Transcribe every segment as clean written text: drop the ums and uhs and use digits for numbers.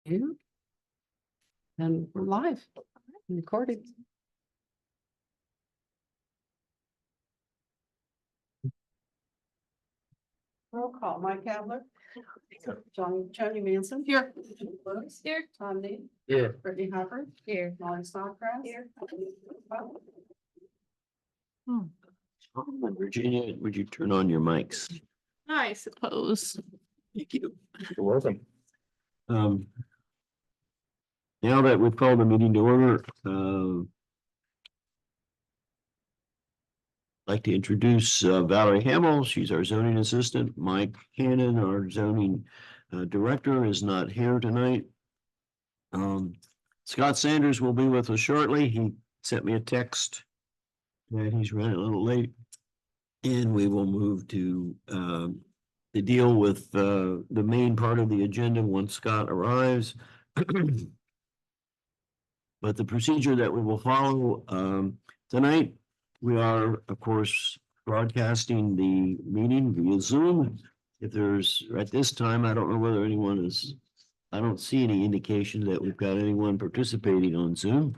you. And we're live, recording. Roll call, Mike Kavler. Johnny Manson. Here. Lewis. Here. Tom Need. Here. Brittany Hopper. Here. Molly Snodgrass. Here. Virginia, would you turn on your mics? I suppose. Thank you. You're welcome. Now that we've called the meeting to order, I'd like to introduce Valerie Hamill. She's our zoning assistant. Mike Cannon, our zoning director, is not here tonight. Scott Sanders will be with us shortly. He sent me a text that he's running a little late. And we will move to deal with the main part of the agenda once Scott arrives. But the procedure that we will follow tonight, we are, of course, broadcasting the meeting via Zoom. If there's, at this time, I don't know whether anyone is, I don't see any indication that we've got anyone participating on Zoom.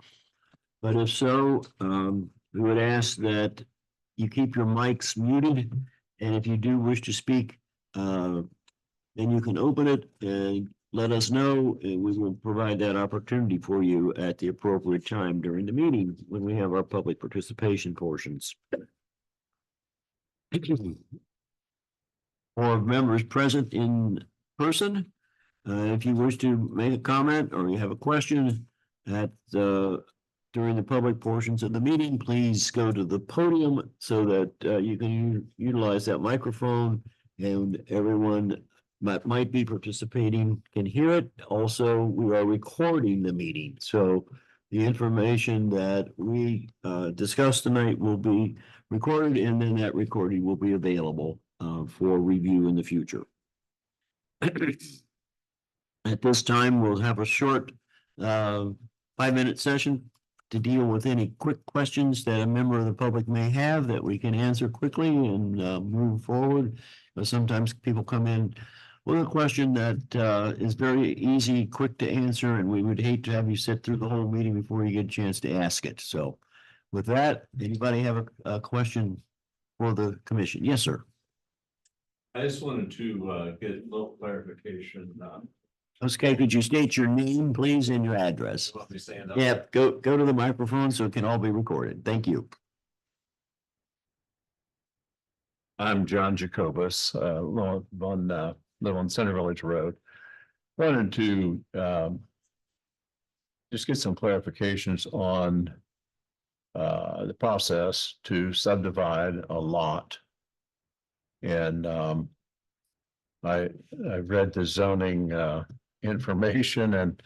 But if so, we would ask that you keep your mics muted. And if you do wish to speak, then you can open it and let us know, and we will provide that opportunity for you at the appropriate time during the meeting when we have our public participation portions. For members present in person, if you wish to make a comment or you have a question at during the public portions of the meeting, please go to the podium so that you can utilize that microphone and everyone that might be participating can hear it. Also, we are recording the meeting, so the information that we discuss tonight will be recorded, and then that recording will be available for review in the future. At this time, we'll have a short 5-minute session to deal with any quick questions that a member of the public may have that we can answer quickly and move forward. But sometimes people come in with a question that is very easy, quick to answer, and we would hate to have you sit through the whole meeting before you get a chance to ask it. So with that, anybody have a question for the commission? Yes, sir. I just wanted to get a little clarification. Okay, could you state your name, please, and your address? Want me to stand up? Yeah, go to the microphone so it can all be recorded. Thank you. I'm John Jacobus, live on Center Village Road. Wanted to just get some clarifications on the process to subdivide a lot. And I read the zoning information and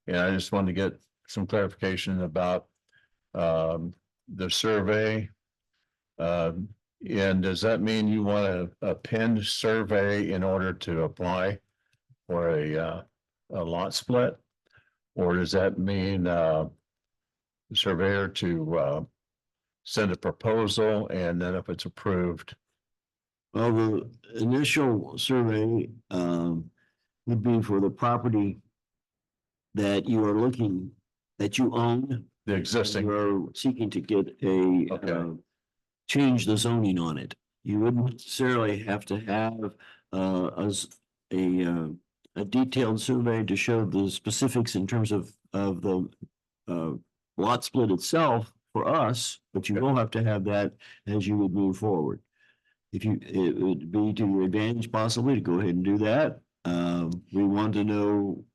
I just wanted to get some clarification about the survey. And does that mean you want a pinned survey in order to apply for a lot split? Or does that mean the surveyor to send a proposal and then if it's approved? Well, the initial survey would be for the property that you are looking, that you own. The existing, You are seeking to get a Okay. Change the zoning on it. You wouldn't necessarily have to have a detailed survey to show the specifics in terms of the lot split itself for us, but you will have to have that as you would move forward. It would be to your advantage possibly to go ahead and do that. We want to know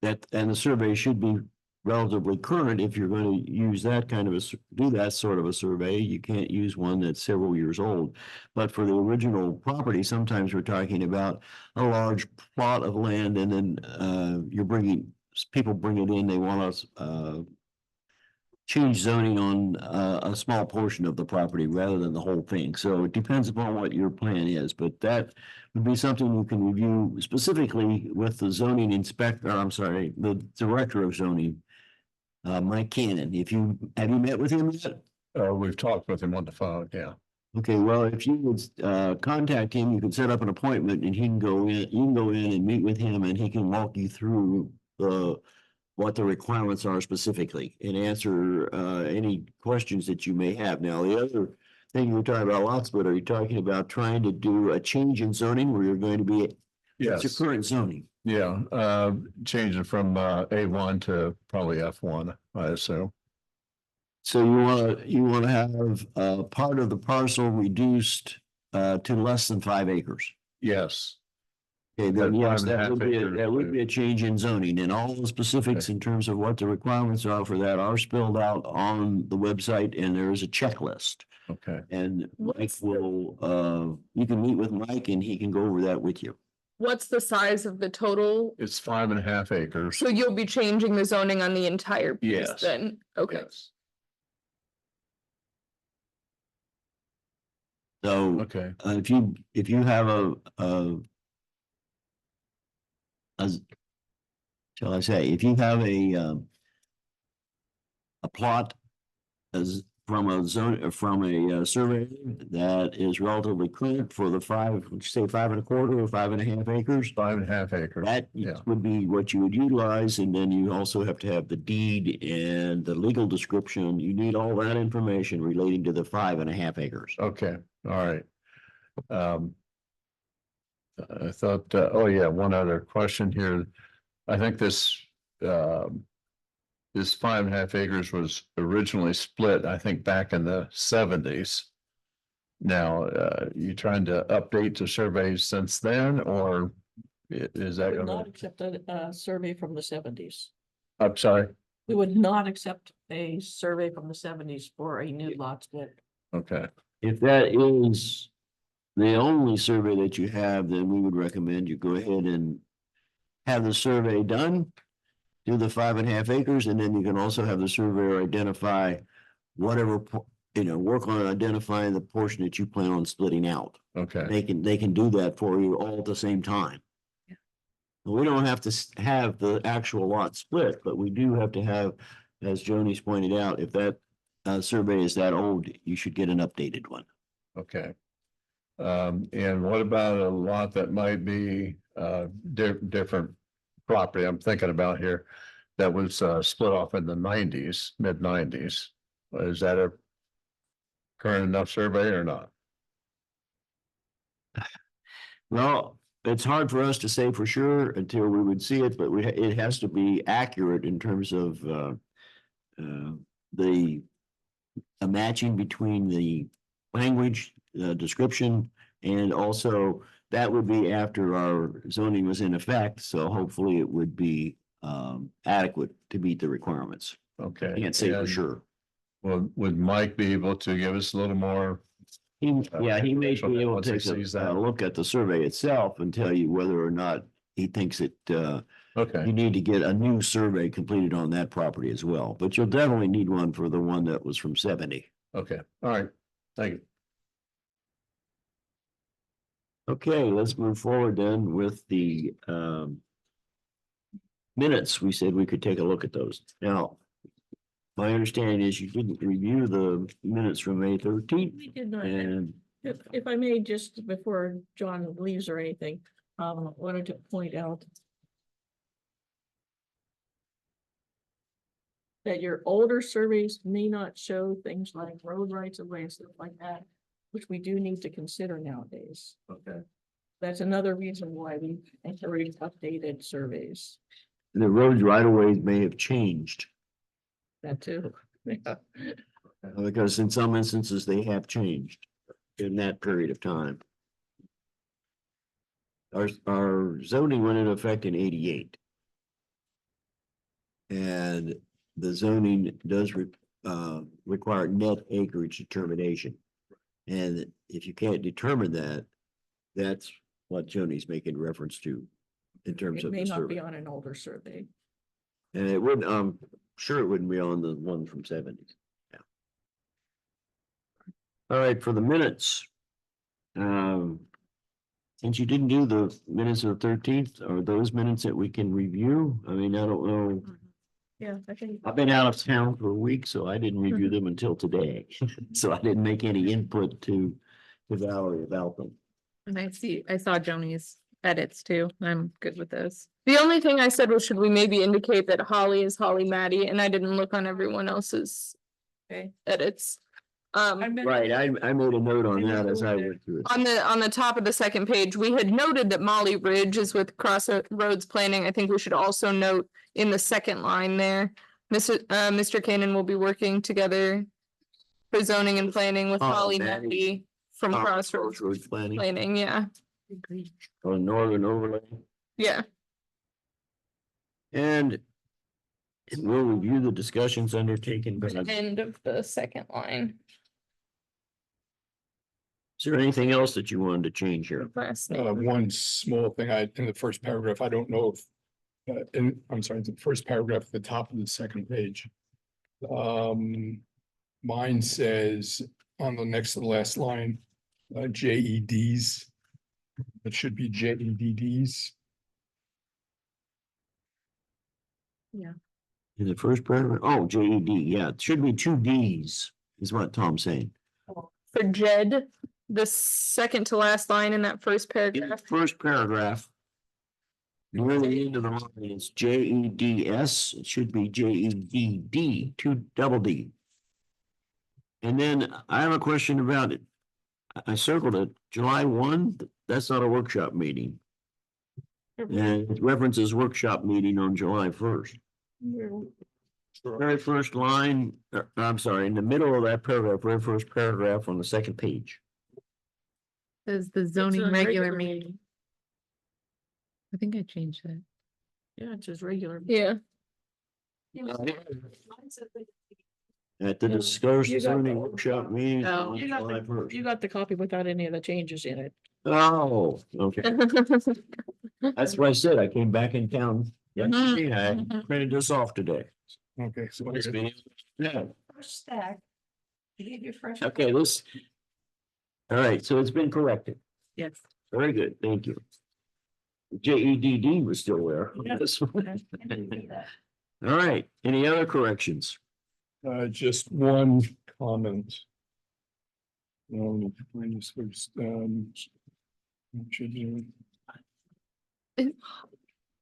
that, and the survey should be relatively current if you're going to use that kind of do that sort of a survey. You can't use one that's several years old. But for the original property, sometimes we're talking about a large plot of land, and then people bring it in, they want us change zoning on a small portion of the property rather than the whole thing. So it depends upon what your plan is, but that would be something you can review specifically with the zoning inspector, I'm sorry, the director of zoning, Mike Cannon. Have you met with him yet? we've talked with him on the phone, yeah. Okay, well, if you would contact him, you can set up an appointment and he can go in, you can go in and meet with him and he can walk you through what the requirements are specifically and answer any questions that you may have. Now, the other thing you were talking about lot split, are you talking about trying to do a change in zoning where you're going to be, what's your Yes, current zoning? yeah, changing from A1 to probably F1, I assume. So you wanna have part of the parcel reduced to less than 5 acres. Yes, Okay, then At yes, 5.5 acres, that would be a change in zoning, and all the specifics in terms of what the requirements are for that are spelled out on the website, and there is a checklist. okay, And Mike will, you can meet with Mike and he can go over that with you. What's the size of the total? it's 5.5 acres. So you'll be changing the zoning on the entire piece Yes. then? Okay. Yes. So Okay, if you have as shall I say, if you have a plot as from a zone, from a survey that is relatively current for the 5.25 or 5.5 acres, 5.5 acres. that Yeah. would be what you would utilize, and then you also have to have the deed and the legal description. You need all that information relating to the 5.5 acres. Okay, all right. I thought, oh yeah, one other question here. I think this 5.5 acres was originally split, I think, back in the 70s. Now, you trying to update the surveys since then, or is that would gonna, not accept a survey from the seventies. I'm sorry, We would not accept a survey from the seventies for a new lot split. okay, If that is the only survey that you have, then we would recommend you go ahead and have the survey done, do the 5.5 acres, and then you can also have the surveyor identify whatever, work on identifying the portion that you plan on splitting out. okay, They can do that for you all at the same time. Yeah. We don't have to have the actual lot split, but we do have to have, as Joni's pointed out, if that survey is that old, you should get an updated one. okay. And what about a lot that might be different property I'm thinking about here that was split off in the 90s, mid-90s? Is that a current enough survey or not? Well, it's hard for us to say for sure until we would see it, but it has to be accurate in terms of the a matching between the language, description, and also that would be after our zoning was in effect, so hopefully it would be adequate to meet the requirements. Okay. Can't say for and sure. would Mike be able to give us a little more? He may be able Once to he take sees a that. look at the survey itself and tell you whether or not he thinks it Okay, you need to get a new survey completed on that property as well, but you'll definitely need one for the one that was from 70. okay, all right, thank you. Okay, let's move forward then with the minutes. We said we could take a look at those. Now, my understanding is you didn't review the minutes from May 13th, We did not, and if I may, just before John leaves or anything, wanted to point out that your older surveys may not show things like road rights of way and stuff like that, which we do need to consider nowadays. Okay. That's another reason why we encourage updated surveys. the roads right of ways may have changed, That too. Yeah. because in some instances they have changed in that period of time. Our zoning went into effect in 88. And the zoning does require net acreage determination. And if you can't determine that, that's what Joni's making reference to in terms It of may the not be survey. on an older survey. And it would, sure it wouldn't be on the one from 70s. Yeah. All right, for the minutes. Since you didn't do the minutes of the 13th, are those minutes that we can review? I mean, I don't know. Yeah, I think. I've been out of town for a week, so I didn't review them until today. So I didn't make any input to Valerie about them. And I saw Joni's edits too. I'm good with those. The only thing I said was, should we maybe indicate that Holly is Holly Matty, and I didn't look on everyone else's Okay. edits. Right, I made a note on that as I went through it. On the top of the second page, we had noted that Molly Ridge is with Crossroads Planning. I think we should also note in the second line there. Mr. Cannon will be working together for zoning and planning with Oh, Holly Matty. Matty from Crossroads Crossroads planning Planning, yeah, on Northern Overlay. yeah. And we'll review the discussions undertaken, but is End of the second line, there anything else that you wanted to change here? last name. One small thing in the first paragraph, I don't know if, I'm sorry, the first paragraph at the top of the second page. Mine says on the next to the last line, JEDs. It should be JEDDs. In the first paragraph, oh, JED, yeah, it should be two Ds, is what Tom's saying. For Jed, the second to last line in that first In the paragraph. first paragraph. Near the end of the line, it's JEDS, it should be JEDD, two double D. And then I have a question about it. I circled it, July 1, that's not a workshop meeting. And it references workshop meeting on July 1st. Very first line, I'm sorry, in the middle of that paragraph, very first paragraph on the second page. Says the zoning regular meeting. I think I changed that. Yeah, it's just regular. Yeah, At the Yeah, discussed you got zoning the- workshop meeting No, on you got July the, 1st. you got the copy without any of the changes in it. Oh, okay. That's what I said. I came back in town. Yesterday, I printed this off today. Okay, so It's been- Yeah, First stack. You gave your fresh. okay, let's. All right, so it's been corrected. Yes. Very good, thank you. JEDD was still there. Yeah. This one. All right, any other corrections? just one comment. Find this first, should you-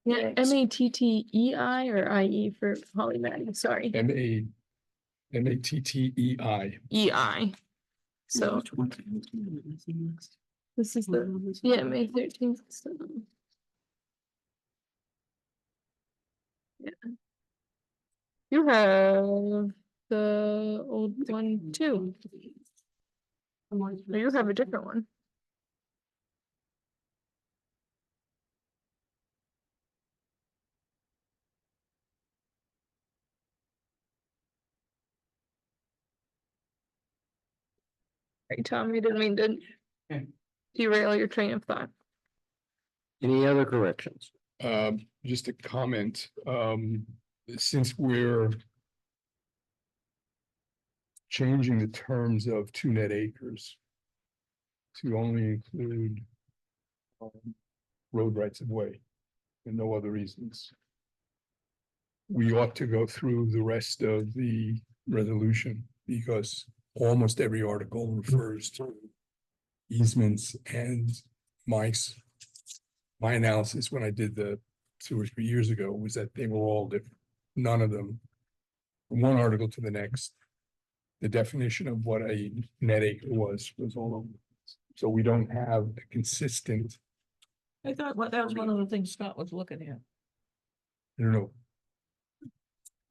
yeah, MATTEI or IE for Holly Matty, sorry, MATTEI. EI. So this is the, yeah, May 13th. so. Yeah. You have the old one too, or you have a different one. Hey, Tom, you didn't mean to derail your train of thought. Any other corrections? Just a comment, since we're changing the terms of 2 net acres to only include road rights of way and no other reasons, we ought to go through the rest of the resolution because almost every article refers to easements, and my analysis when I did the 2 or 3 years ago was that they were all different. None of them, from one article to the next, the definition of what a net acre was all over. So we don't have a consistent, I thought, well, that was one of the things Scott was looking at. I don't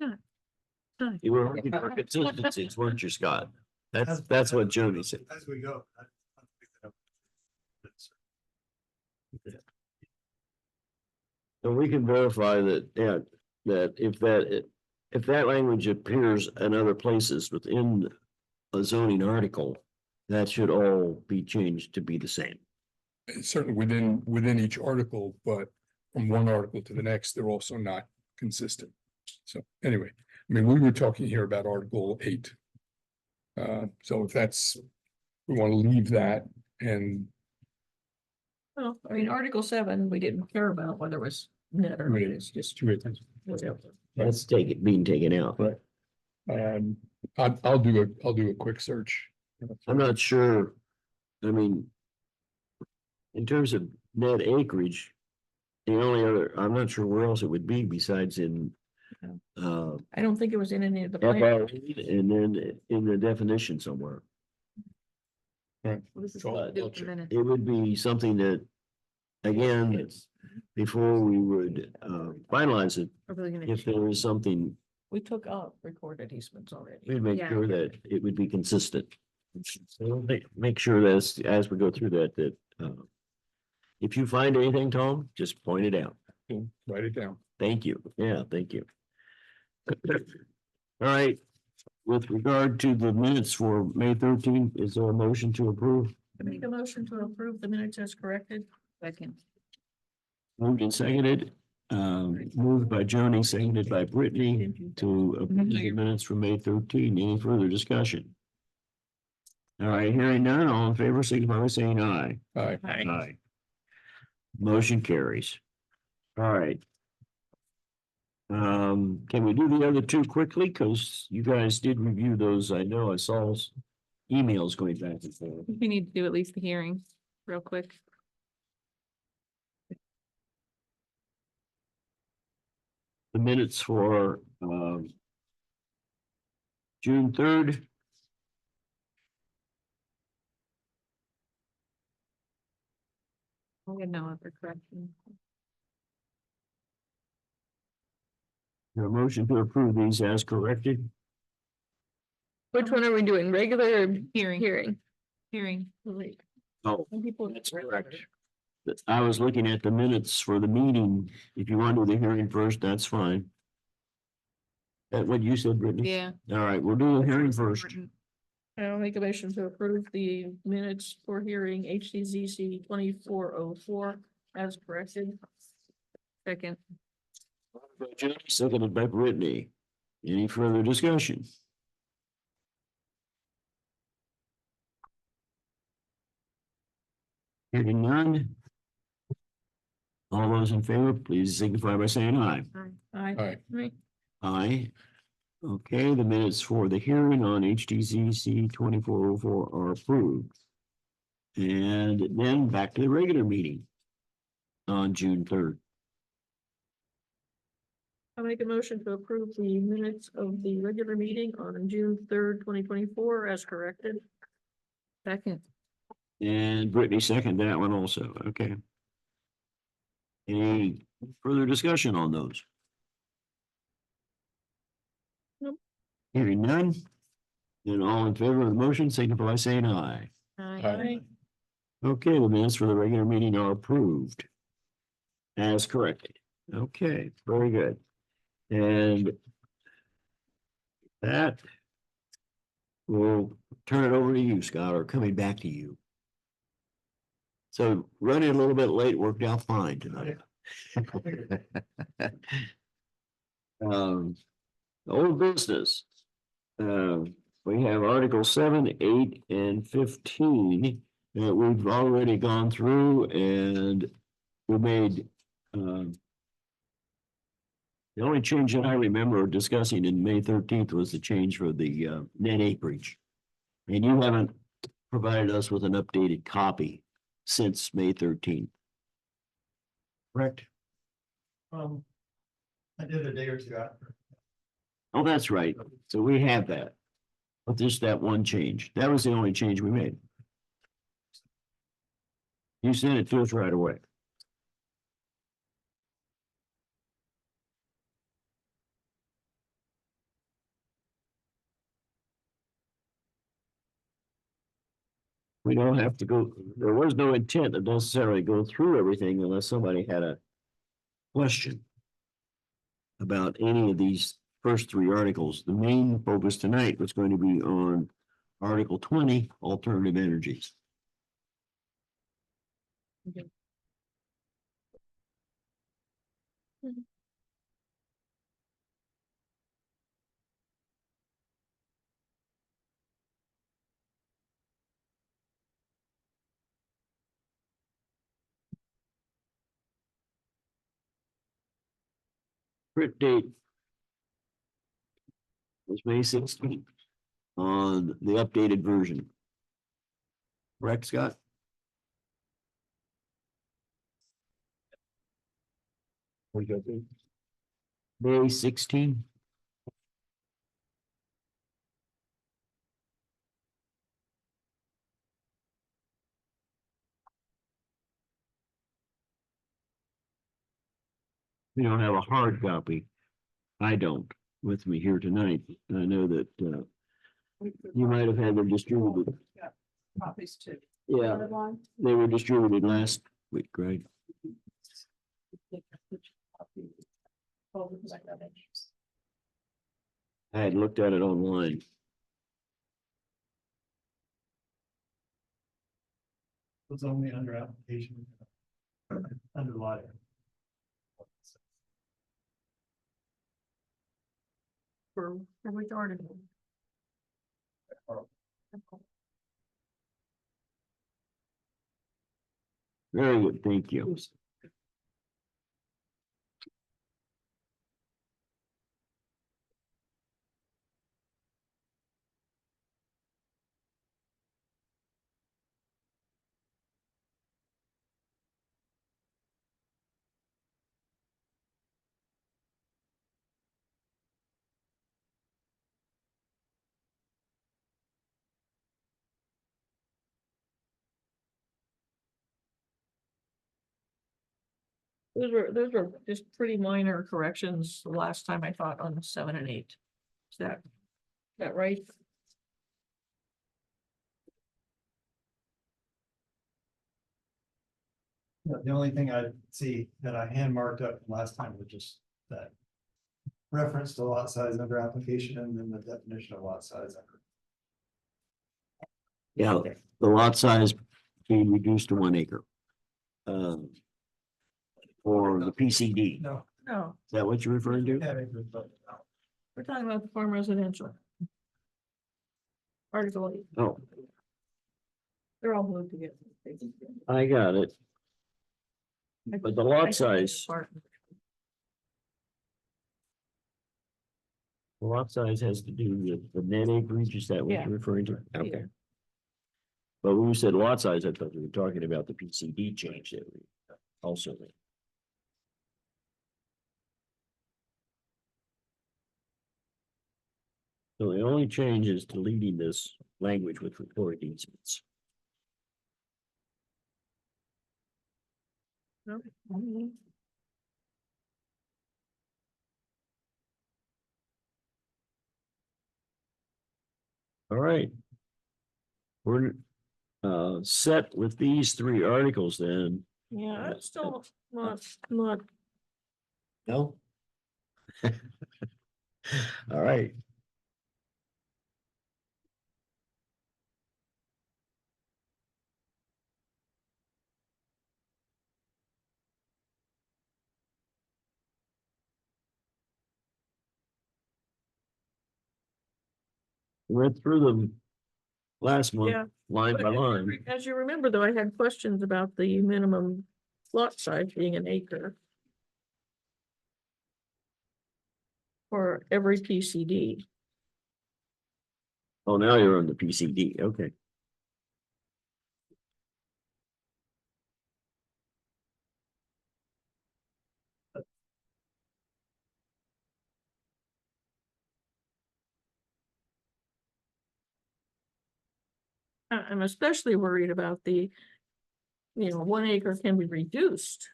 know, You were looking for consistencies, weren't you, Scott? That's what Jody said. As we go. So we can verify that, yeah, that if that language appears in other places within a zoning article, that should all be changed to be the same. certainly within each article, but from one article to the next, they're also not consistent. So anyway, I mean, we were talking here about Article 8. So if that's, we want to leave that and Well, I mean, Article 7, we didn't care about whether it was net or not, it's just. whatever. Let's take it being taken out. Right. I'll do a quick search. I'm not sure. I mean, in terms of net acreage. The only other, I'm not sure where else it would be besides in I don't think it was in any of the FRA plans. and then in the definition somewhere. This is So- what we do with the minutes. It would be something that, again, It's- before we would finalize it, We're really gonna if change. there is something, We took out recorded easements already. we'd make Yeah. sure that it would be consistent. So we'll make sure that as we go through that, if you find anything, Tom, just point it out. Write it down. Thank you. Yeah, thank you. All right. With regard to the minutes for May 13th, is there a motion to approve? I make a motion to approve the minutes as corrected. Second. Moved and seconded, moved by Joni, seconded by Brittany to approve the minutes from May 13th. Any further discussion? All right, hearing none, all in favor, signify by saying aye. Aye. Aye. Motion carries. All right. Can we do the other two quickly? Because you guys did review those. I know I saw emails going back and forth. We need to do at least the hearing real quick. The minutes for June 3rd. We had no other correction. A motion to approve these as corrected. Which one are we doing? Regular or Hearing. hearing? Hearing. Oh, Some people. that's correct. I was looking at the minutes for the meeting. If you want to do the hearing first, that's fine. That what you said, Brittany? Yeah. All right, we'll do the hearing first. I'll make a motion to approve the minutes for hearing HCZC 2404 as corrected. Second. By Jody, seconded by Brittany. Any further discussion? Hearing none. All those in favor, please signify by saying aye. Aye. Aye. Aye. Okay, the minutes for the hearing on HTCC 2404 are approved. And then back to the regular meeting on June 3rd. I'll make a motion to approve the minutes of the regular meeting on June 3rd, 2024 as corrected. Second. And Brittany seconded that one also. Okay. Any further discussion on those? Nope. Hearing none. Then all in favor of the motion, signify by saying aye. Aye. Okay, the minutes for the regular meeting are approved. As corrected. Okay, very good. And that we'll turn it over to you, Scott, or coming back to you. So running a little bit late worked out fine tonight. Old business. We have Article 7, 8, and 15 that we've already gone through and we made the only change that I remember discussing in May 13th was the change for the net acreage. And you haven't provided us with an updated copy since May 13th. Correct? I did a day or two after. Oh, that's right. So we have that. But just that one change. That was the only change we made. You sent it to us right away. We don't have to go, there was no intent to necessarily go through everything unless somebody had a question about any of these first three articles. The main focus tonight was going to be on Article 20, alternative energies. Print date was May 16th on the updated version. Correct, Scott? May 16. We don't have a hard copy. I don't with me here tonight. I know that you might have had them distributed. Yeah, copies too. Yeah, Third line. they were distributed last week, right? Oh, because I got extras. I had looked at it online. It's only under application. Under lot. For which article? Very good, thank you. Those were just pretty minor corrections the last time I thought on 7 and 8. Is that right? The only thing I see that I hand marked up from last time was just that reference to lot size under application and then the definition of lot size. Yeah, the lot size being reduced to 1 acre. For the PCD, is No. No, that what you're referring to? we're talking about the farm residential. Article 8, Oh, they're all moved together. I got it. But the lot size, the lot size has to do with the net acreage, is that what Yeah. you're referring to? Yeah. Okay. But when we said lot size, I thought we were talking about the PCD change that we also made. So the only change is deleting this language with recorded easements. All right. We're set with these 3 articles then. Yeah, that's still not, No? All right. We went through them last month, Yeah. line But by as you line. as you remember, though, I had questions about the minimum lot size being an acre. For every PCD. Oh, now you're on the PCD, okay. I'm especially worried about the, 1 acre can be reduced.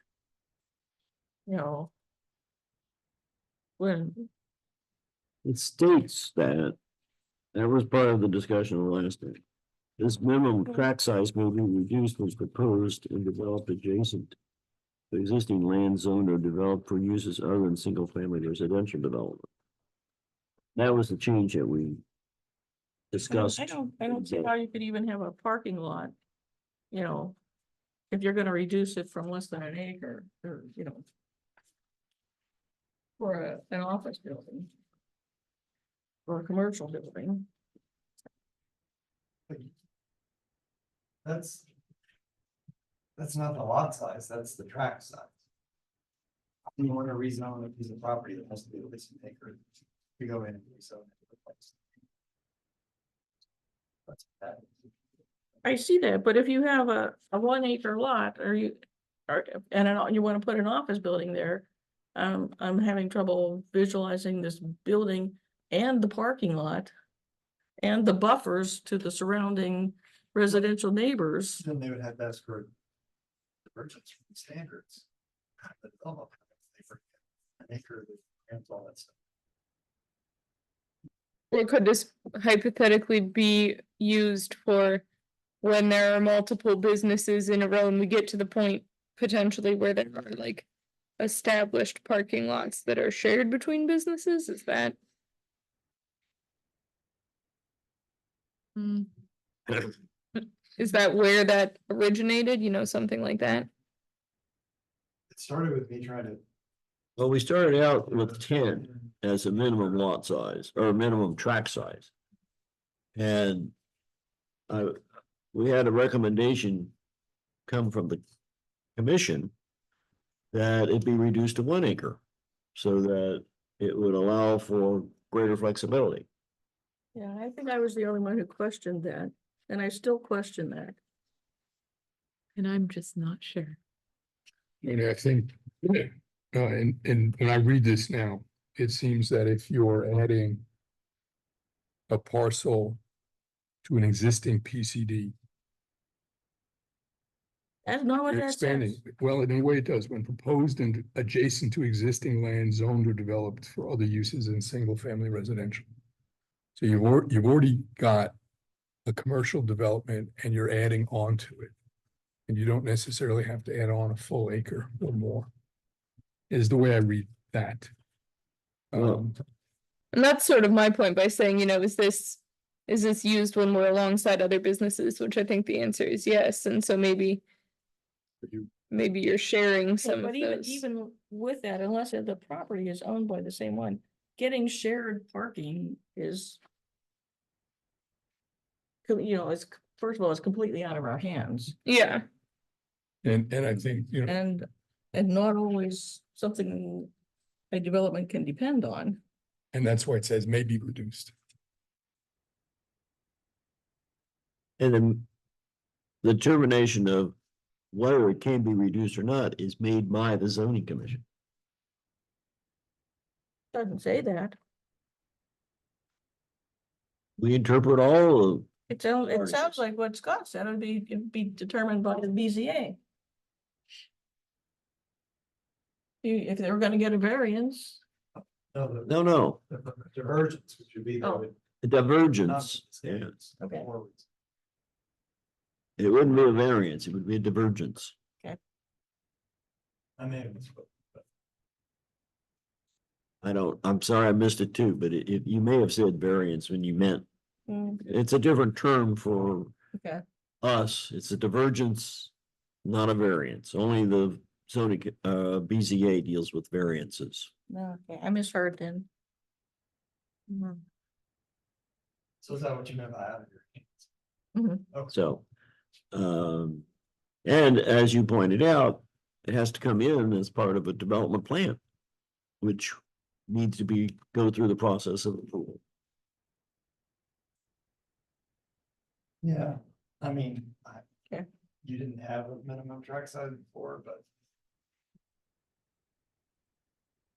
When, It states that was part of the discussion last night. This minimum tract size may be reduced as proposed and developed adjacent to existing land zone or developed for uses other than single-family residential development. That was the change that we discussed. I don't see how you could even have a parking lot. If you're gonna reduce it from less than an acre, or, for an office building. Or a commercial building. That's not the lot size, that's the tract size. You want to rezone a piece of property that has to be at least an acre to go in and rezone it. That's that. I see that, but if you have a 1 acre lot, and you want to put an office building there, I'm having trouble visualizing this building and the parking lot and the buffers to the surrounding residential neighbors. Then they would have to ask for divergence from the standards. The development, they forget an acre, and all that stuff. Or could this hypothetically be used for when there are multiple businesses in a row and we get to the point potentially where there are like established parking lots that are shared between businesses? Is that? Hmm. Is that where that originated, you know, something like that? It started with me trying to. Well, we started out with 10 as a minimum lot size or minimum track size. And we had a recommendation come from the commission that it be reduced to 1 acre so that it would allow for greater flexibility. Yeah, I think I was the only one who questioned that, and I still question that. And I'm just not sure. I think, and when I read this now, it seems that if you're adding a parcel to an existing PCD, That's not what you're that expanding, says. well, in a way it does, when proposed and adjacent to existing land zoned or developed for other uses in single-family residential. So you've already got a commercial development and you're adding on to it. And you don't necessarily have to add on a full acre or more, is the way I read that. Well, And that's sort of my point by saying, you know, is this used when we're alongside other businesses, which I think the answer is yes, and so maybe you're sharing Yeah, some of but those. even with that, unless the property is owned by the same one, getting shared parking is. You know, it's, first of all, it's completely out of our hands, Yeah, And I think, and not always something a development can depend on. and that's why it says may be reduced. And then the determination of whether it can be reduced or not is made by the zoning commission. Doesn't say that. We interpret all of, It sounds like what Scott said, it'd be determined by the BZA. If they were gonna get a variance, no, The divergence, which would be. Oh. the divergence. Yeah, okay, it wouldn't be a variance, it would be a divergence. I mean, I'm sorry, I missed it too, but you may have said variance when you meant, it's a different term for okay, us. It's a divergence, not a variance. Only the zoning, BZA deals with variances. okay, I misheard then. so is that what you meant by out of your hands? Mhm. Okay. So, and as you pointed out, it has to come in as part of a development plan, which needs to go through the process of approval. Yeah, I mean, Okay. you didn't have a minimum track size before, but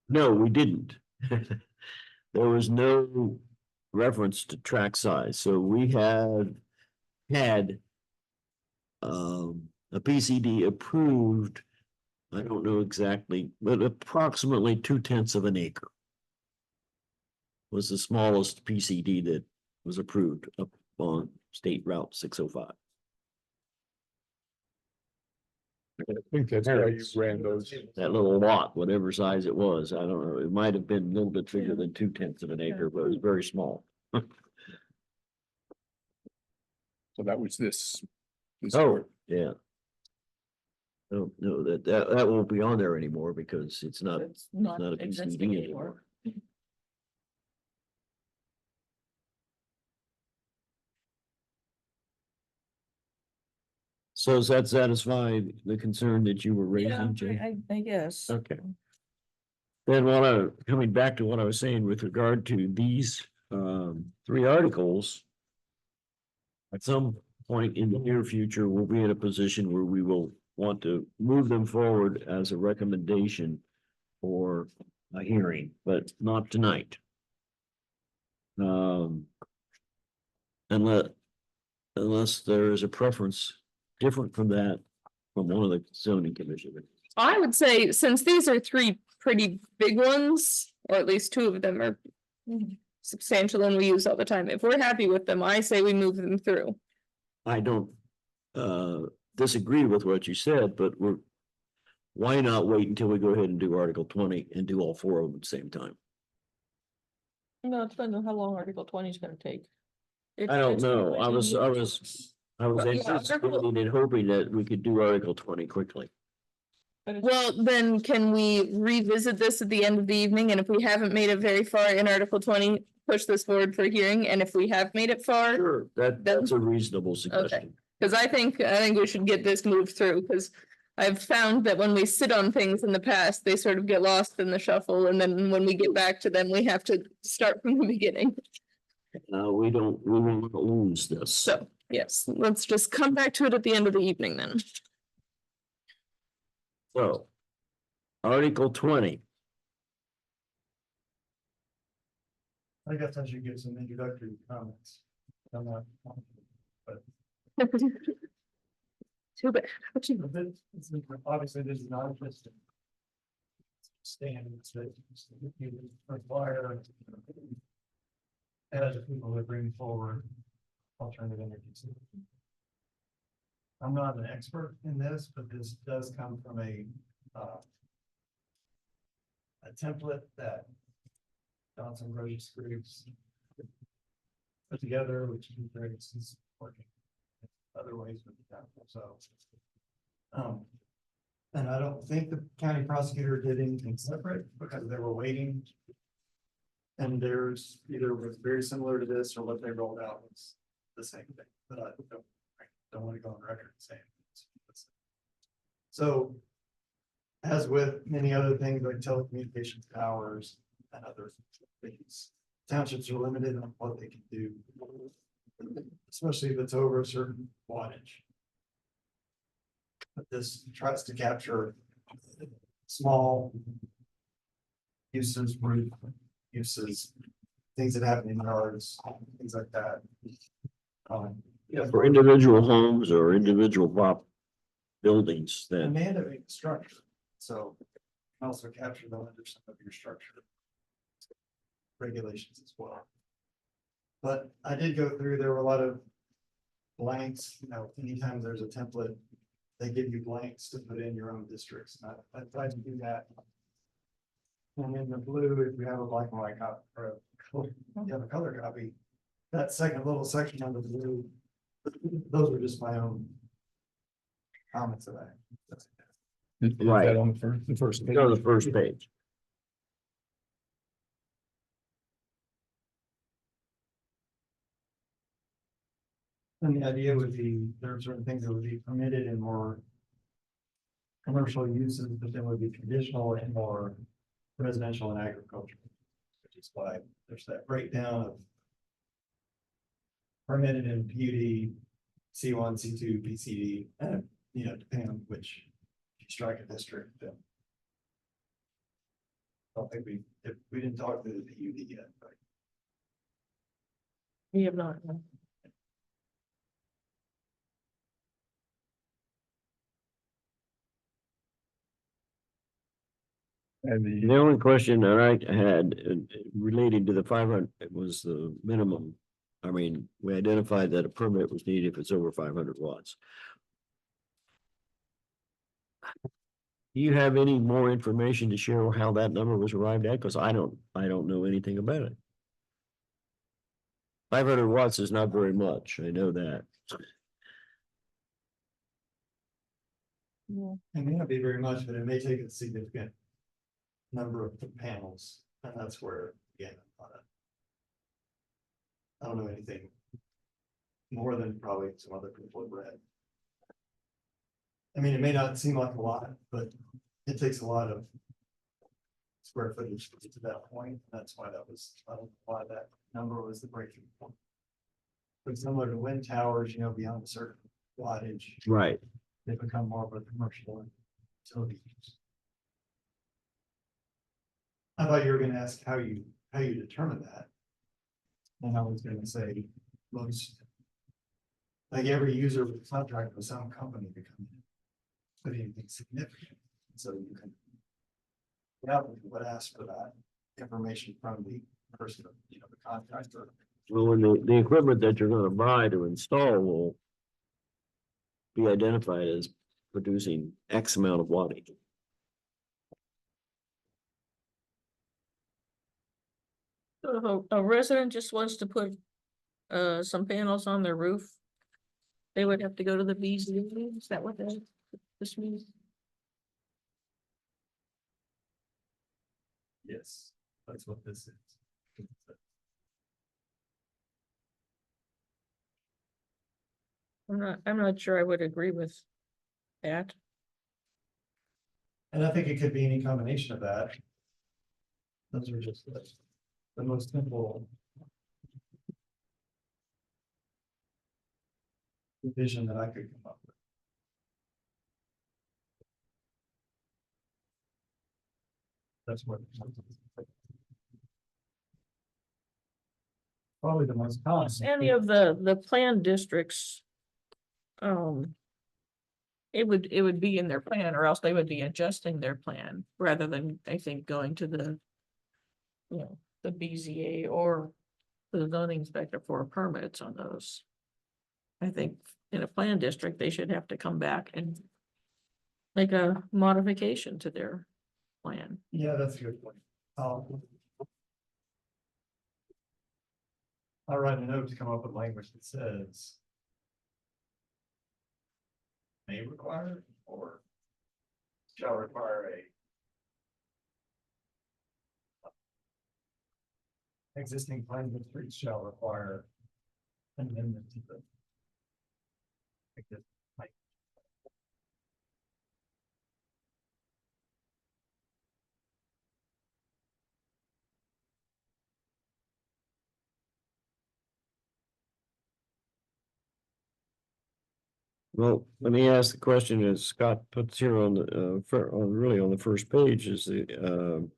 No, we didn't. There was no reference to track size, so we had a PCD approved, I don't know exactly, but approximately 2/10 of an acre was the smallest PCD that was approved up on State Route 605. I think that's why you ran those. That little lot, whatever size it was, I don't know, it might have been a little bit bigger than 2/10 of an acre, but it was very small. So that was this. Oh, yeah. No, that won't be on there anymore because it's not It's not not a existing PCD anymore. So does that satisfy the concern that you were Yeah, raising, Jay? I guess. Okay. Then coming back to what I was saying with regard to these 3 articles. At some point in the near future, we'll be in a position where we will want to move them forward as a recommendation for a hearing, but not tonight. Unless there is a preference different from that from one of the zoning commissioners. I would say, since these are three pretty big ones, or at least two of them are substantial and we use all the time, if we're happy with them, I say we move them through. I don't disagree with what you said, but why not wait until we go ahead and do Article 20 and do all four of them at the same time? No, it depends on how long Article 20 is gonna take. I don't know. I was Yeah, anticipating and hoping that we could do Article 20 quickly. Well, then can we revisit this at the end of the evening? And if we haven't made it very far in Article 20, push this forward for hearing? And if we have made it far, Sure, that's a reasonable suggestion. because I think we should get this moved through, because I've found that when we sit on things in the past, they sort of get lost in the shuffle, and then when we get back to them, we have to start from the beginning. We won't lose this. So, yes, let's just come back to it at the end of the evening then. So, Article 20. I guess I should give some introductory comments. I'm not- Too bad. Obviously, this is not just. Standards that you require. As people that bring forward alternative energy solutions. I'm not an expert in this, but this does come from a template that Johnson Brothers groups put together, which is working other ways with the template, so. And I don't think the county prosecutor did anything separate because they were waiting. And there's either was very similar to this or what they rolled out was the same thing, but I don't want to go on record saying. So. As with many other things like telecommunications towers and other things, townships are limited on what they can do. Especially if it's over a certain wattage. But this tries to capture small uses, roof uses, things that happen in yards, things like that. For individual homes or individual buildings that. And mandating structure, so also capture them under some of your structure regulations as well. But I did go through, there were a lot of blanks, anytime there's a template, they give you blanks to put in your own districts. And I tried to do that. And in the blue, if you have a black and white copy, or you have a color copy, that second little section on the blue, those were just my own comments that I. Is Right. that on the first page? Go to the first page. And the idea would be, there are certain things that would be permitted in more commercial uses, but then would be conditional and more residential and agricultural. Which is why there's that breakdown of permitted in PUD, C1, C2, PCD, and, depending on which, if you strike a district, then. I don't think we didn't talk to the PUD yet, but. We have not. And The only question that I had relating to the 500 was the minimum. I mean, we identified that a permit was needed if it's over 500 watts. Do you have any more information to share how that number was arrived at? Because I don't know anything about it. 500 watts is not very much. I know that. It may not be very much, but it may take a significant number of panels, and that's where, again, I don't know anything more than probably some other people have read. I mean, it may not seem like a lot, but it takes a lot of square footage to get to that point. That's why that was, I don't know why that number was the breaking point. But similar to wind towers, beyond a certain wattage, Right. they become more of a commercial utility use. I thought you were gonna ask how you determine that. And I was gonna say, most. Like every user would contract with some company to come in. But anything significant, so you can. The applicant would ask for that information from the person, the contractor. Well, when the equipment that you're gonna buy to install will be identified as producing X amount of wattage. So if a resident just wants to put some panels on their roof, they would have to go to the BZA, is that what this means? Yes, that's what this is. I'm not sure I would agree with that. And I think it could be any combination of that. Those are just the most simple. Vision that I could come up with. That's what. Probably the most common. Any of the planned districts. It would be in their plan, or else they would be adjusting their plan rather than, I think, going to the. The BZA or the zoning inspector for permits on those. I think in a planned district, they should have to come back and. Make a modification to their plan. Yeah, that's a good point. I'll write a note to come up with language that says. May require or shall require a. Existing plan district shall require. An amendment to the. Well, let me ask the question as Scott puts here on the, really on the first page is the,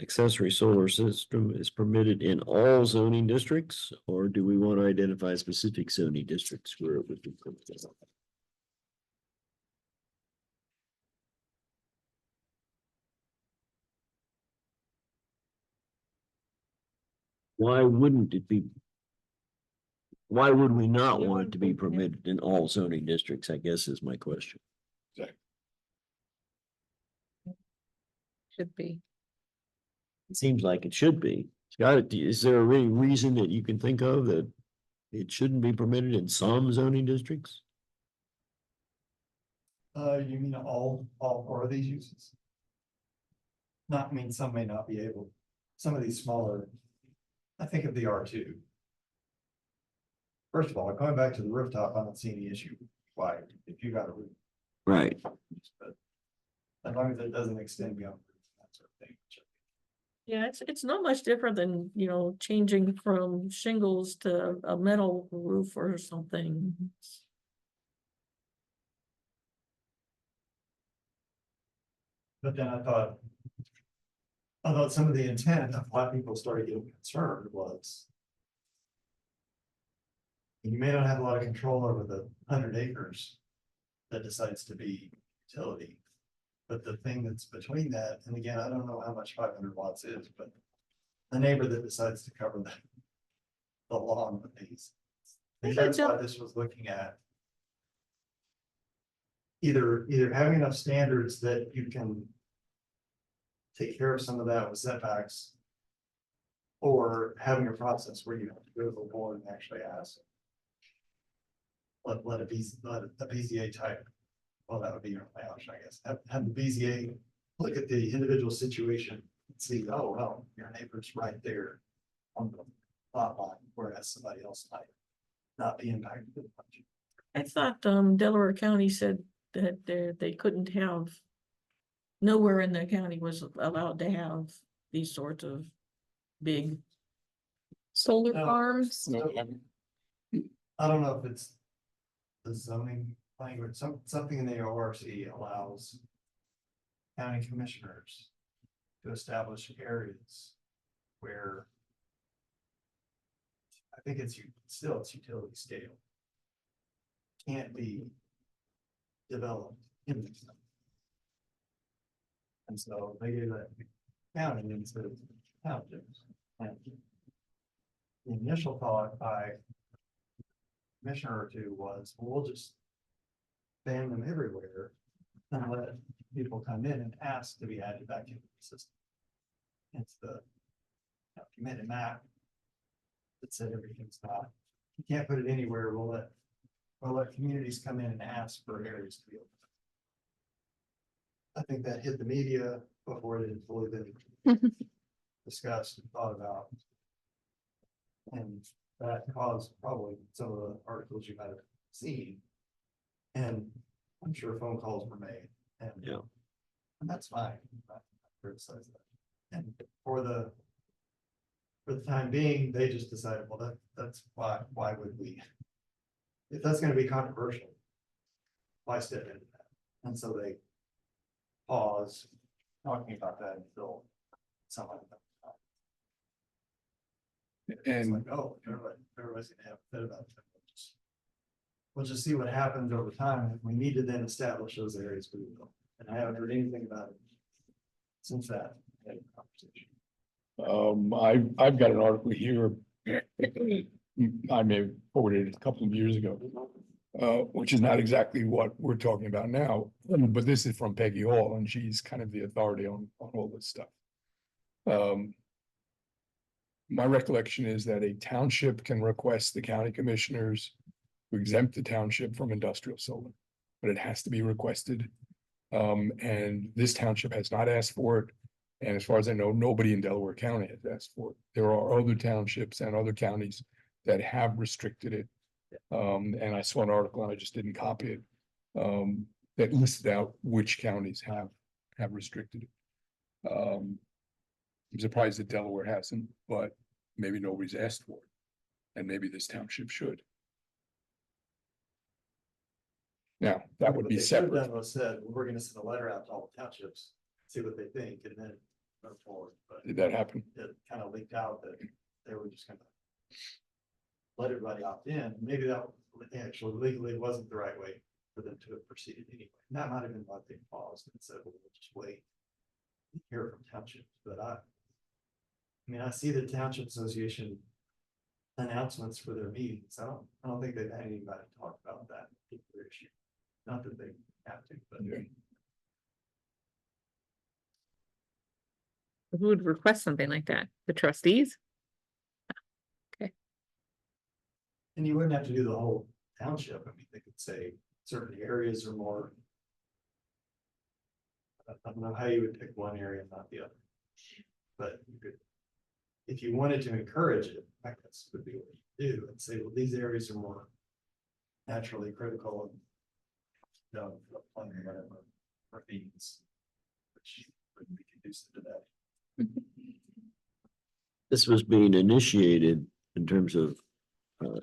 accessory solar system is permitted in all zoning districts, or do we want to identify specific zoning districts where it would be permitted? Why wouldn't it be? Why would we not want it to be permitted in all zoning districts, I guess is my question. Should be. It seems like it should be. Scott, is there any reason that you can think of that it shouldn't be permitted in some zoning districts? You mean all four of these uses? Not, I mean, some may not be able, some of these smaller, I think of the R2. First of all, going back to the rooftop, I don't see any issue. Why, if you got a roof. Right. But as long as it doesn't extend beyond that sort of thing. Yeah, it's not much different than, changing from shingles to a metal roof or something. But then I thought some of the intent of why people started getting concerned was. You may not have a lot of control over the 100 acres that decides to be utility. But the thing that's between that, and again, I don't know how much 500 watts is, but the neighbor that decides to cover the lawn with these. I think that's why this was looking at. Either having enough standards that you can take care of some of that with setbacks. Or having a process where you have to go to the board and actually ask. Let it be, let a BZA type. Well, that would be your only option, I guess. Have the BZA look at the individual situation and see, oh, well, your neighbor's right there on the lot line, whereas somebody else might not be impacted. I thought Delaware County said that they couldn't have. Nowhere in the county was allowed to have these sorts of big. Solar No. farms. I don't know if it's the zoning language, something in the ORC allows county commissioners to establish areas where I think it's still it's utility scale. Can't be developed in the zone. And so they gave that county instead of townships. And the initial thought by commissioner or two was, well, we'll just ban them everywhere and let people come in and ask to be added back into the system. It's the committed map that said everything's not, you can't put it anywhere. We'll let communities come in and ask for areas to be open. I think that hit the media before it had fully been discussed and thought about. And that caused probably some of the articles you might have seen. And I'm sure phone calls were made and. Yeah. And that's fine. I'm not criticize that. And for the time being, they just decided, well, that's why would we? If that's gonna be controversial, why step into that? And so they pause talking about that until someone. It's And like, oh, everybody's gonna have a fit about it. We'll just see what happens over time. If we need to then establish those areas, we will. And I haven't heard anything about it since that conversation. I've got an article here. I may have forwarded it a couple of years ago. Which is not exactly what we're talking about now, but this is from Peggy Hall, and she's kind of the authority on all this stuff. My recollection is that a township can request the county commissioners to exempt the township from industrial solar, but it has to be requested. And this township has not asked for it. And as far as I know, nobody in Delaware County has asked for it. There are other townships and other counties that have restricted it. And I saw an article and I just didn't copy it. That listed out which counties have restricted it. I'm surprised that Delaware hasn't, but maybe nobody's asked for it. And maybe this township should. Now, that would What be they should have separate. done was said, we're gonna send a letter out to all the townships, see what they think, and then move forward. But Did that happen? it kind of leaked out that they were just gonna let everybody opt in. Maybe that actually legally wasn't the right way for them to have proceeded anyway. And that might have been why they paused and said, well, we'll just wait and hear from townships. But I mean, I see the Township Association announcements for their meetings. I don't think they've had anybody talk about that particular issue. Not that they have to, but Yeah. Who would request something like that? The trustees? and you wouldn't have to do the whole township. I mean, they could say certain areas are more. I don't know how you would pick one area and not the other. But you could, if you wanted to encourage it, I guess would be what you do and say, well, these areas are more naturally critical and floodplain or whatever, ravines, which wouldn't be conducive to that. This was being initiated in terms of,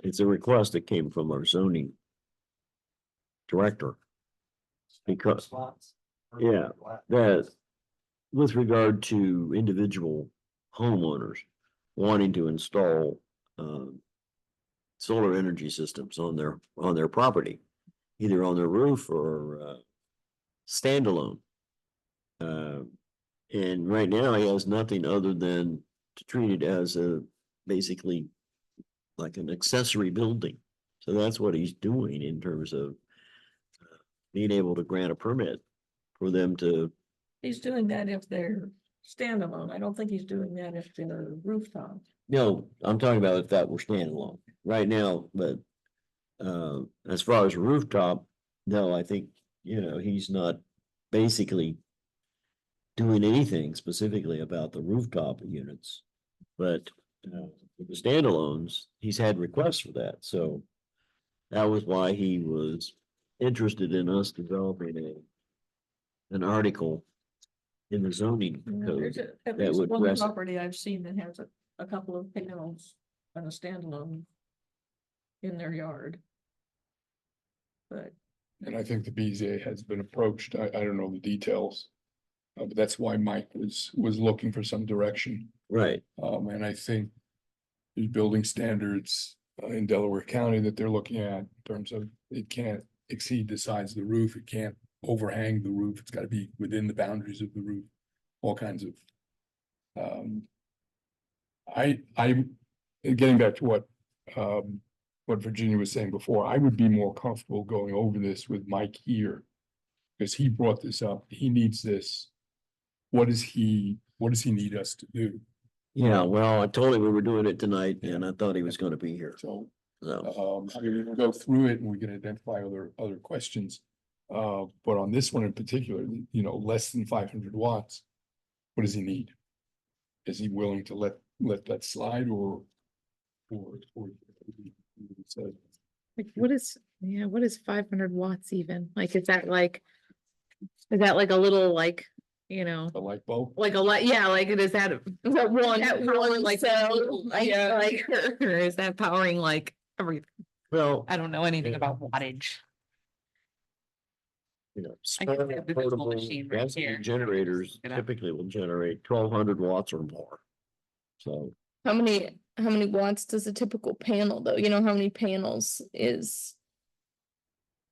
it's a request that came from our zoning director. Because, Response. yeah, that with regard to individual homeowners wanting to install solar energy systems on their property, either on their roof or standalone. And right now he has nothing other than to treat it as a basically like an accessory building. So that's what he's doing in terms of being able to grant a permit for them to. He's doing that if they're standalone. I don't think he's doing that if they're rooftop. No, I'm talking about if that were standalone right now, but as far as rooftop, no, I think, he's not basically doing anything specifically about the rooftop units. But the standalones, he's had requests for that, so that was why he was interested in us developing an article in the zoning There's code. at that least would one rest- property I've seen that has a couple of panels on a standalone in their yard. But And I think the BZA has been approached. I don't know the details. But that's why Mike was looking for some direction. Right. And I think there's building standards in Delaware County that they're looking at in terms of it can't exceed the size of the roof. It can't overhang the roof. It's got to be within the boundaries of the roof, all kinds of. Getting back to what Virginia was saying before, I would be more comfortable going over this with Mike here. Because he brought this up. He needs this. What does he need us to do? Yeah, well, I told him we were doing it tonight and I thought he was gonna be here. So, So, I mean, we can go through it and we can identify other questions. But on this one in particular, you know, less than 500 watts, what does he need? Is he willing to let that slide or? So, Like, what is 500 watts even? Like, is that like a little, like, you know, the light bulb? like a light, yeah, like, is that one power, like, cell, like, yeah. like, or is that powering like everything? well, I don't know anything about wattage. you know, I guess small they have the visual portable machine right density here. generators Look it up. typically will generate 1,200 watts or more. So, How many watts does a typical panel though? You know, how many panels is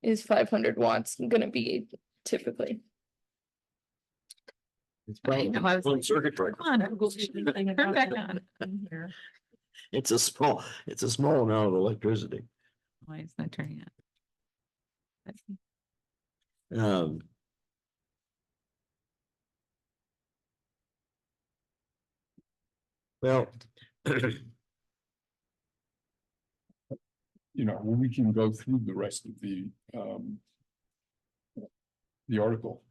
500 watts gonna be typically? it's I know, I was one like, circuit breaker. Come on, turn back on. It's a small amount of electricity. Why is not turning on? Let's see. Well, You know, we can go through the rest of the article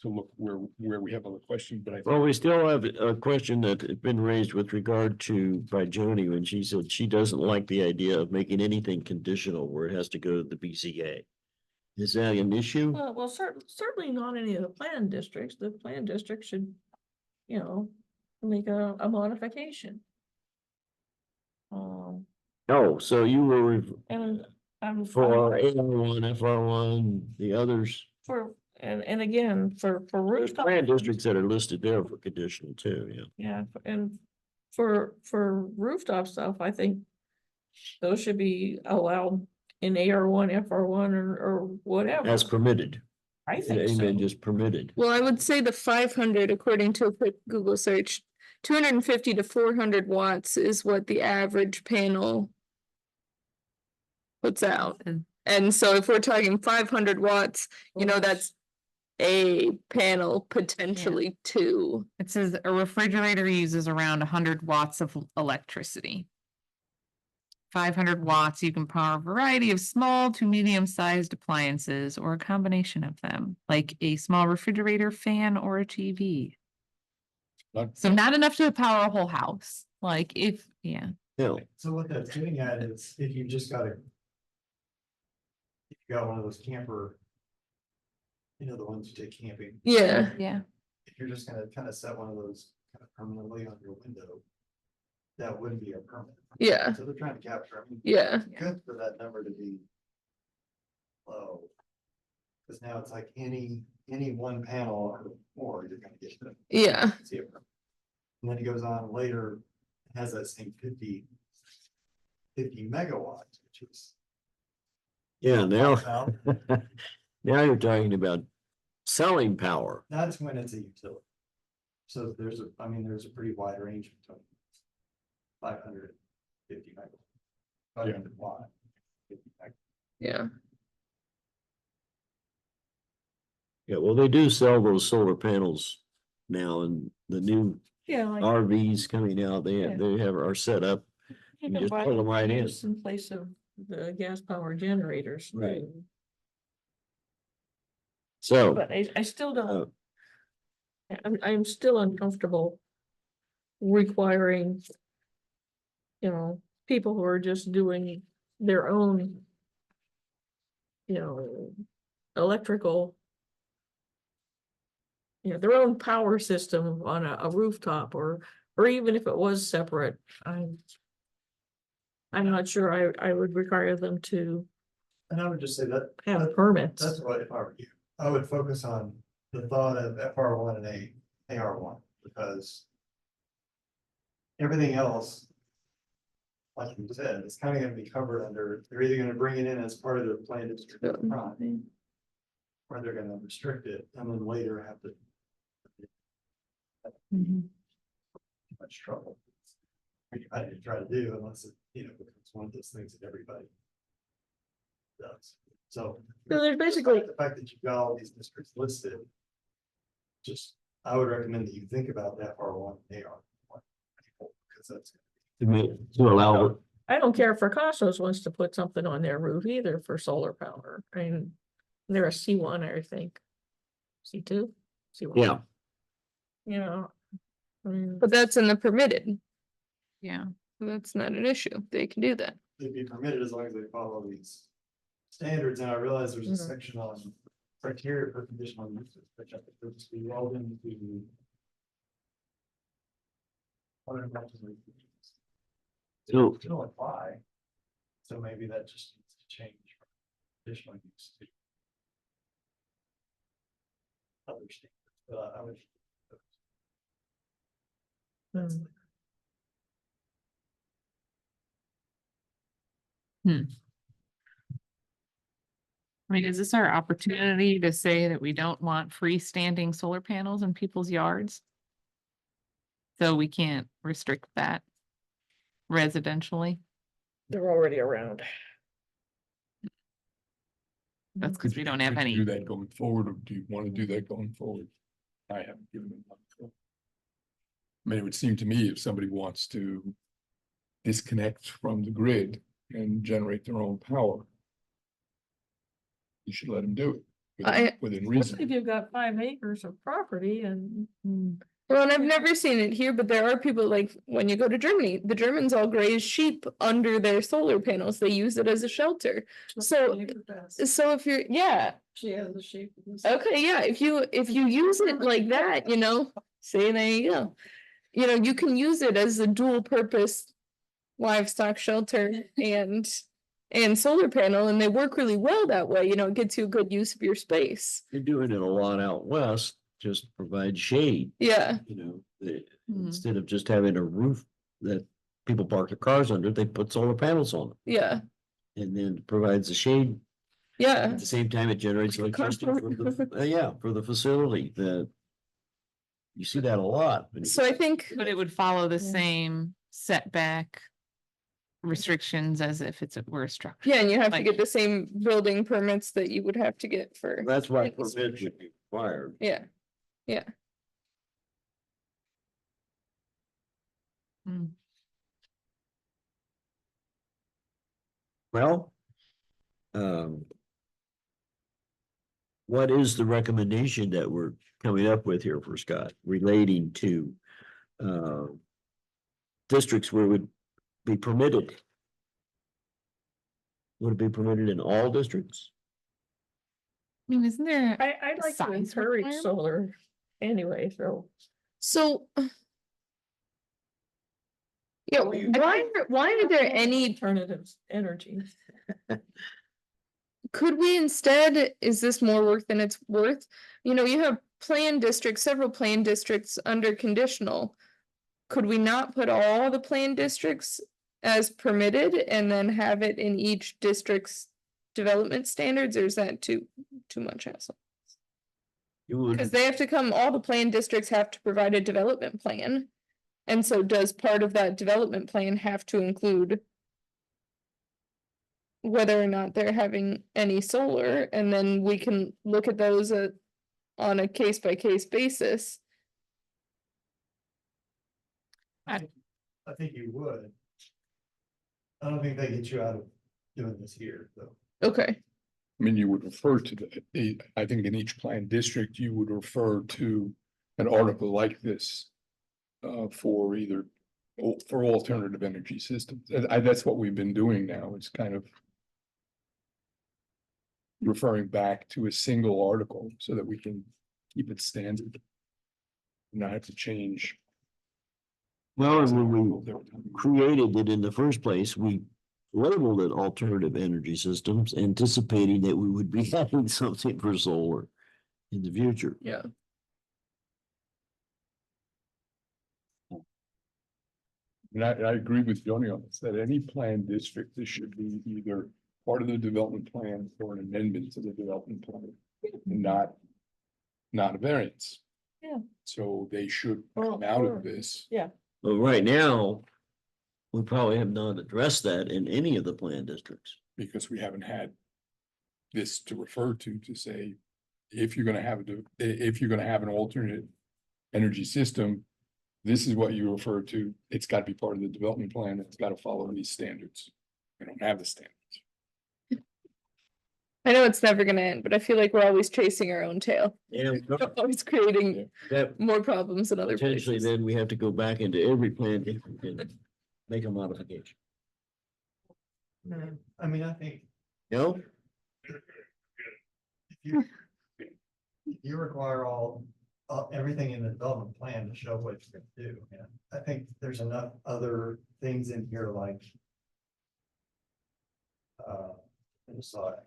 to look where we have other questions, but I think. well, we still have a question that had been raised with regard to by Joni when she said she doesn't like the idea of making anything conditional where it has to go to the BZA. Is that an issue? Well, certainly not any of the plan districts. The plan district should, you know, make a modification. Oh, so you were And I'm. for AR1, FR1, the others, And again, for there's rooftop. plan districts that are listed there for conditional too, yeah. Yeah, and for rooftop stuff, I think those should be allowed in AR1, FR1 or whatever. As permitted. I think so. Amen, just permitted. Well, I would say the 500, according to a quick Google search, 250 to 400 watts is what the average panel puts out. And so if we're talking 500 watts, you know, that's a panel, potentially two. It says a refrigerator uses around 100 watts of electricity. 500 watts, you can power a variety of small to medium-sized appliances or a combination of them, like a small refrigerator, fan, or a TV. So not enough to power a whole house, like if, yeah. Yeah, So what that's getting at is if you just got one of those camper, you know, the ones you take camping, Yeah, Yeah. if you're just gonna kind of set one of those kind of permanently on your window, that wouldn't be a permit. yeah, So they're trying to capture, I mean, yeah, good for that number to be low. Cause now it's like any one panel or more, you're gonna get. yeah, see a permit. And then it goes on later, it has that same 50 megawatts, which is. yeah, now, Now, now you're talking about selling power. that's when it's a utility. So there's a pretty wide range between 550 megawatts. 500 watt. 50 megawatts. yeah. Yeah, well, they do sell those solar panels now and the new Yeah, like. RVs coming out, they are set up. you you can just buy plug 'em right in. those in place of the gas powered generators. Right. too. So, But I still uh, don't. I'm still uncomfortable requiring, you know, people who are just doing their own, you know, electrical, you know, their own power system on a rooftop or even if it was separate, I'm not sure I would require them to And I would just say that. have permits. That's what, if I were you, I would focus on the thought of FR1 and AR1, because everything else, like you said, it's kind of gonna be covered under, they're either gonna bring it in as part of their planned district up front, or they're gonna restrict it and then later have to Mhm. too much trouble. I didn't try to do unless it, becomes one of those things that everybody does. So. So there's basically, The fact that you've got all these districts listed. Just, I would recommend that you think about that FR1, AR1. Because that's. To allow, I don't care if Fracasso's wants to put something on their roof either for solar power. I mean, they're a C1, I think. C2? C1. yeah, You know. I mean, But that's in the permitted. Yeah. So that's not an issue. They can do that. They'd be permitted as long as they follow these standards, and I realize there's a Mhm. section on criteria for conditional uses, which I think would just be rolled into. Other mentions of conditions. So- Still apply. So maybe that just needs to change from conditional use to. Other standards, but I would. hmm. I mean, is this our opportunity to say that we don't want freestanding solar panels in people's yards? So we can't restrict that residentially? They're already around. That's because we don't have Would you any. Do that going forward, or do you want to do that going forward? I haven't given them. I mean, it would seem to me if somebody wants to disconnect from the grid and generate their own power, you should let them do it within If reason. you've got 5 acres of property and. Well, and I've never seen it here, but there are people like when you go to Germany, the Germans all graze sheep under their solar panels. They use it as a shelter. So if you're, yeah, She has a sheep. okay, yeah, if you use it like that, say there you go. You can use it as a dual purpose livestock shelter and solar panel, and they work really well that way, it gets you a good use of your space. you're doing it a lot out west, just provide shade, Yeah, Hmm. instead of just having a roof that people park their cars under, they put solar panels on yeah, it. And then provides the shade, yeah. at the same time, it generates electricity for the facility that. You see that a lot. So I think, But it would follow the Yeah. same setback restrictions as if were a structure. yeah, and you have to Like- get the same building permits that you would have to get for, That's why Yes. permit would be required. yeah. Hmm. Well. What is the recommendation that we're coming up with here for Scott relating to? Districts where it would be permitted? Would it be permitted in all districts? I mean, isn't there? I'd like to Size encourage requirement? solar anyway, so. So. Yeah, why are there any, Alternatives, energy. could we instead, is this more work than it's worth? You have planned districts, several planned districts under conditional. Could we not put all the planned districts as permitted and then have it in each district's development standards, or is that too much hassle? You would, Because they have to come, all the planned districts have to provide a development plan. And so does part of that development plan have to include whether or not they're having any solar, and then we can look at those on a case by case basis. I think you would. I don't think they get you out of doing this here, though. Okay, I mean, you would refer to I think in each planned district, you would refer to an article like this. For either, for alternative energy systems, that's what we've been doing now, it's kind of. Referring back to a single article so that we can keep it standard. Not have to change. well, and when we created it in the first place, we labeled it alternative energy systems, anticipating that we would be having something for solar. in the future. Yeah. And I agree with Johnny on this, that any planned district, this should be either part of the development plan or an amendment to the development plan. Not a variance. Yeah. So they should Or- come out or- of this. But right now, we probably have not addressed that in any of the planned districts. Because we haven't had this to refer to say, if you're gonna have if you're gonna have an alternate energy system, this is what you refer to. It's got to be part of the development plan. It's got to follow these standards. We don't have the standards. I know it's never gonna end, but I feel like we're always chasing our own tail. Yeah. We're always creating That more problems in other potentially places. then we have to go back into every plan district and make a modification. I mean, I think No? if you require everything in the development plan to show what you're gonna do, and I think there's enough other things in here like. I just saw it.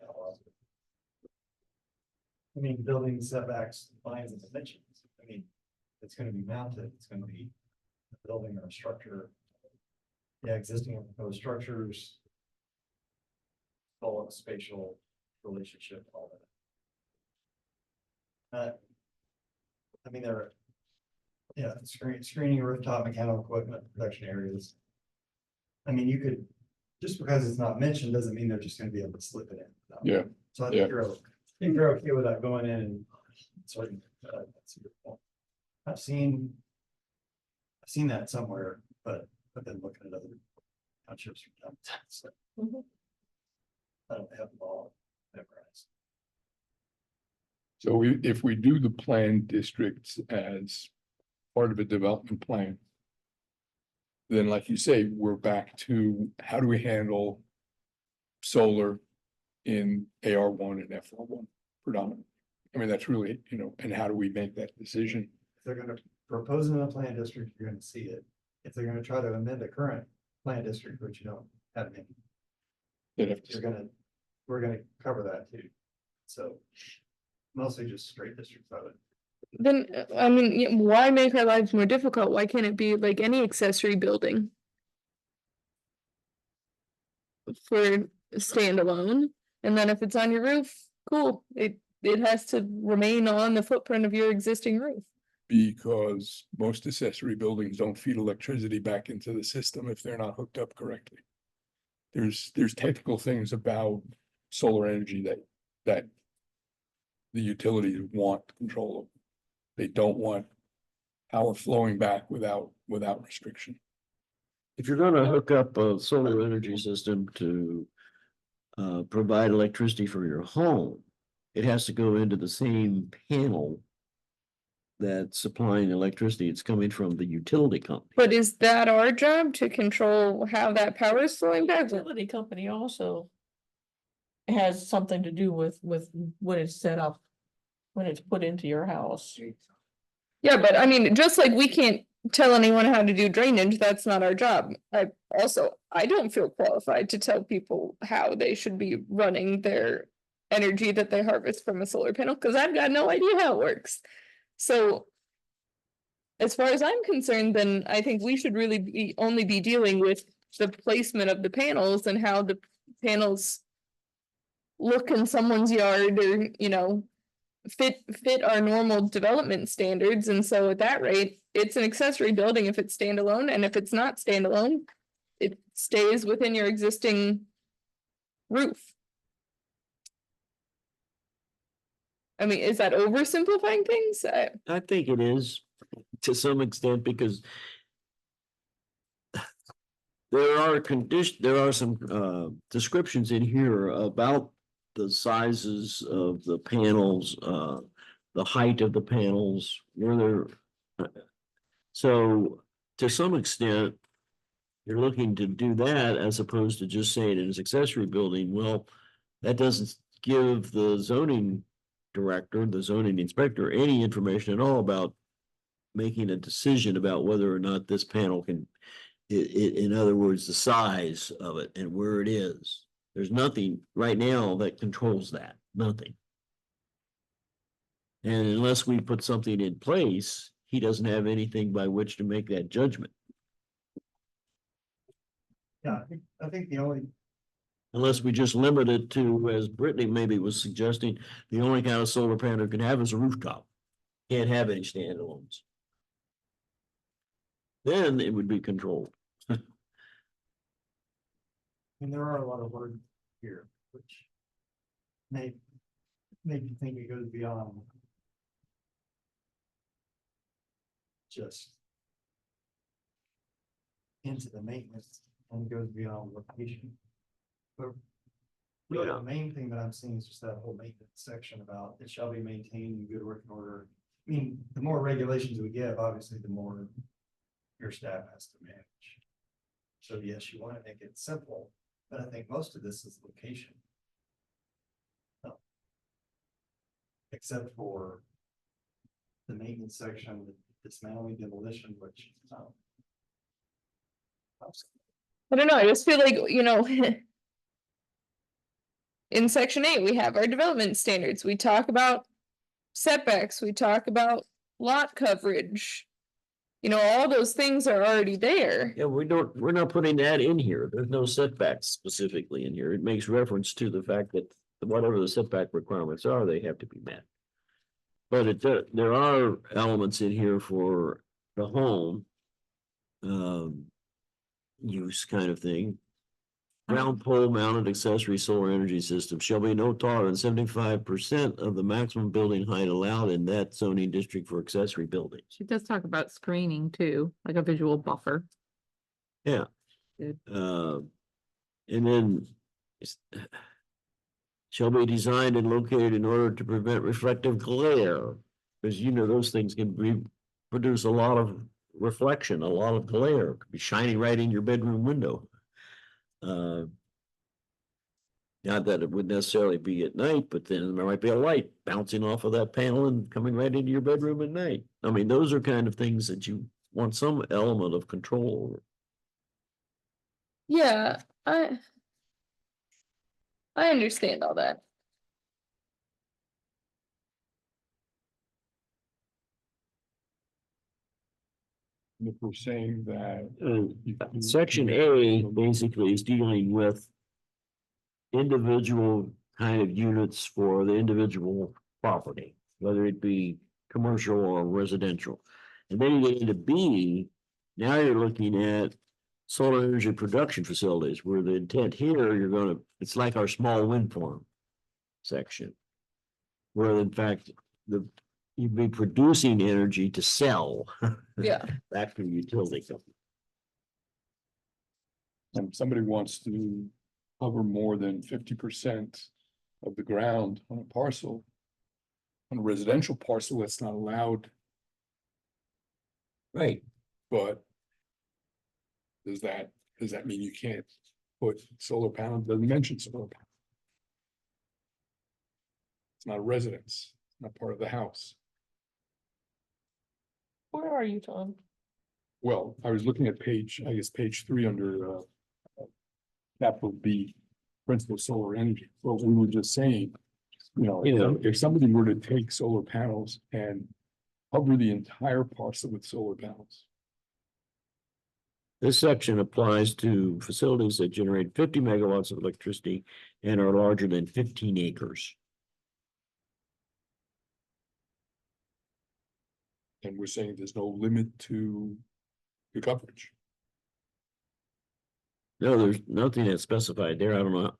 I mean, building setbacks, lines and dimensions, I mean, it's gonna be mounted, it's gonna be a building or a structure. Yeah, existing and proposed structures. All spatial relationship, all that. I mean, screening rooftop mechanical equipment, production areas. I mean, you could, just because it's not mentioned, doesn't mean they're just gonna be able to slip it in. Yeah. So I Yeah. think you're okay with that going in and certain, that's your point. I've seen that somewhere, but I've been looking at other townships from time to time, so. Mhm. I don't have them all memorized. So if we do the planned districts as part of a development plan. Then, like you say, we're back to how do we handle solar in AR1 and FR1 predominantly? I mean, that's really, and how do we make that decision? If they're gonna propose in a plan district, you're gonna see it. If they're gonna try to amend the current plan district, which you don't have any, They'd have to- we're gonna cover that too. So mostly just straight districts of it. Then, I mean, why make our lives more difficult? Why can't it be like any accessory building? For standalone, and then if it's on your roof, cool, it has to remain on the footprint of your existing roof. Because most accessory buildings don't feed electricity back into the system if they're not hooked up correctly. There's technical things about solar energy that the utilities want control of. They don't want power flowing back without restriction. If you're gonna hook up a solar energy system to provide electricity for your home, it has to go into the same panel that's supplying electricity. It's coming from the utility company. But is that our job to control how that power is flowing back? Utility company also has something to do with when it's set up, when it's put into your house. Yeah, but I mean, just like we can't tell anyone how to do drainage, that's not our job. I don't feel qualified to tell people how they should be running their energy that they harvest from a solar panel, because I've got no idea how it works. So as far as I'm concerned, then I think we should really only be dealing with the placement of the panels and how the panels look in someone's yard, or, fit our normal development standards. And so at that rate, it's an accessory building if it's standalone, and if it's not standalone, it stays within your existing roof. I mean, is that oversimplifying things? I think it is to some extent because there are some descriptions in here about the sizes of the panels, the height of the panels, where they're. So to some extent, you're looking to do that as opposed to just saying it is accessory building. Well, that doesn't give the zoning director, the zoning inspector, any information at all about making a decision about whether or not this panel can, in other words, the size of it and where it is. There's nothing right now that controls that, nothing. And unless we put something in place, he doesn't have anything by which to make that judgment. Yeah, I think the only, Unless we just limit it to, as Brittany maybe was suggesting, the only kind of solar panel you can have is a rooftop. Can't have any standalones. Then it would be controlled. I mean, there are a lot of words here, which make you think it goes beyond just into the maintenance and goes beyond location. But really, Yeah. the main thing that I'm seeing is just that whole maintenance section about it shall be maintained in good working order. I mean, the more regulations we give, obviously, the more your staff has to manage. So yes, you want to make it simple, but I think most of this is location. Except for the maintenance section, the dismantling demolition, which, I don't know, I just feel like, you know. In section 8, we have our development standards, we talk about setbacks, we talk about lot coverage. You know, all those things are already there. Yeah, we're not putting that in here. There's no setbacks specifically in here. It makes reference to the fact that whatever the setback requirements are, they have to be met. But there are elements in here for the home use kind of thing. Ground pole mounted accessory solar energy system shall be no taller than 75% of the maximum building height allowed in that zoning district for accessory buildings. She does talk about screening too, like a visual buffer. Yeah. Good. And then shall be designed and located in order to prevent reflective glare. Because you know, those things can produce a lot of reflection, a lot of glare, could be shining right in your bedroom window. Not that it would necessarily be at night, but then there might be a light bouncing off of that panel and coming right into your bedroom at night. I mean, those are kind of things that you want some element of control over. Yeah, I understand all that. If we're saying that. Section A basically is dealing with individual kind of units for the individual property, whether it be commercial or residential. And then you get into B, now you're looking at solar energy production facilities, where the intent here, it's like our small wind farm section. Where in fact, you'd be producing energy to sell. Yeah. Back to the utility company. And somebody wants to cover more than 50% of the ground on a parcel. On a residential parcel, that's not allowed, Right. but. Does that mean you can't put solar panel? Doesn't mention solar panel. It's not a residence, not part of the house. Where are you, Tom? Well, I was looking at page 3 under capital B, principal solar energy. Well, we were just saying, if somebody were to take solar panels and cover the entire parcel with solar panels. This section applies to facilities that generate 50 megawatts of electricity and are larger than 15 acres. And we're saying there's no limit to the coverage. No, there's nothing that's specified there. I don't know.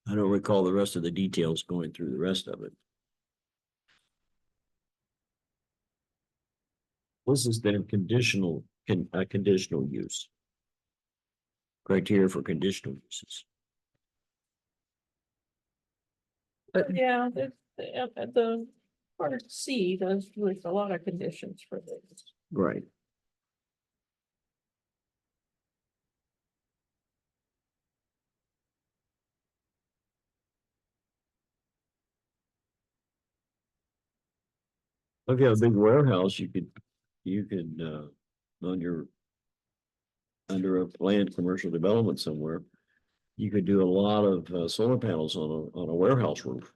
I don't recall the rest of the details going through the rest of it. This is then conditional use. Criteria for conditional uses. But yeah, the part C does list a lot of conditions for this. Right. If you have a big warehouse, you could under a planned commercial development somewhere, you could do a lot of solar panels on a warehouse roof.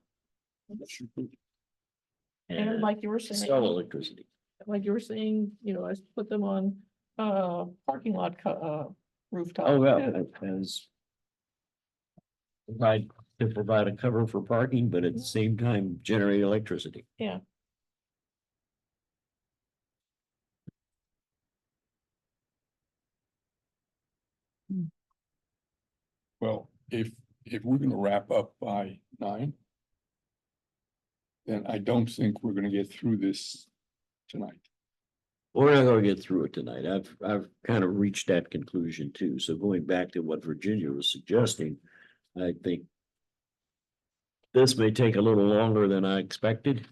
And like you were sell saying, electricity. like you were saying, I put them on, parking lot, rooftop. Oh, well, too. as provide a cover for parking, but at the same time generate electricity. Yeah. Well, if we're gonna wrap up by 9. Then I don't think we're gonna get through this tonight. We're not gonna get through it tonight. I've kind of reached that conclusion too. So going back to what Virginia was suggesting, I think this may take a little longer than I expected.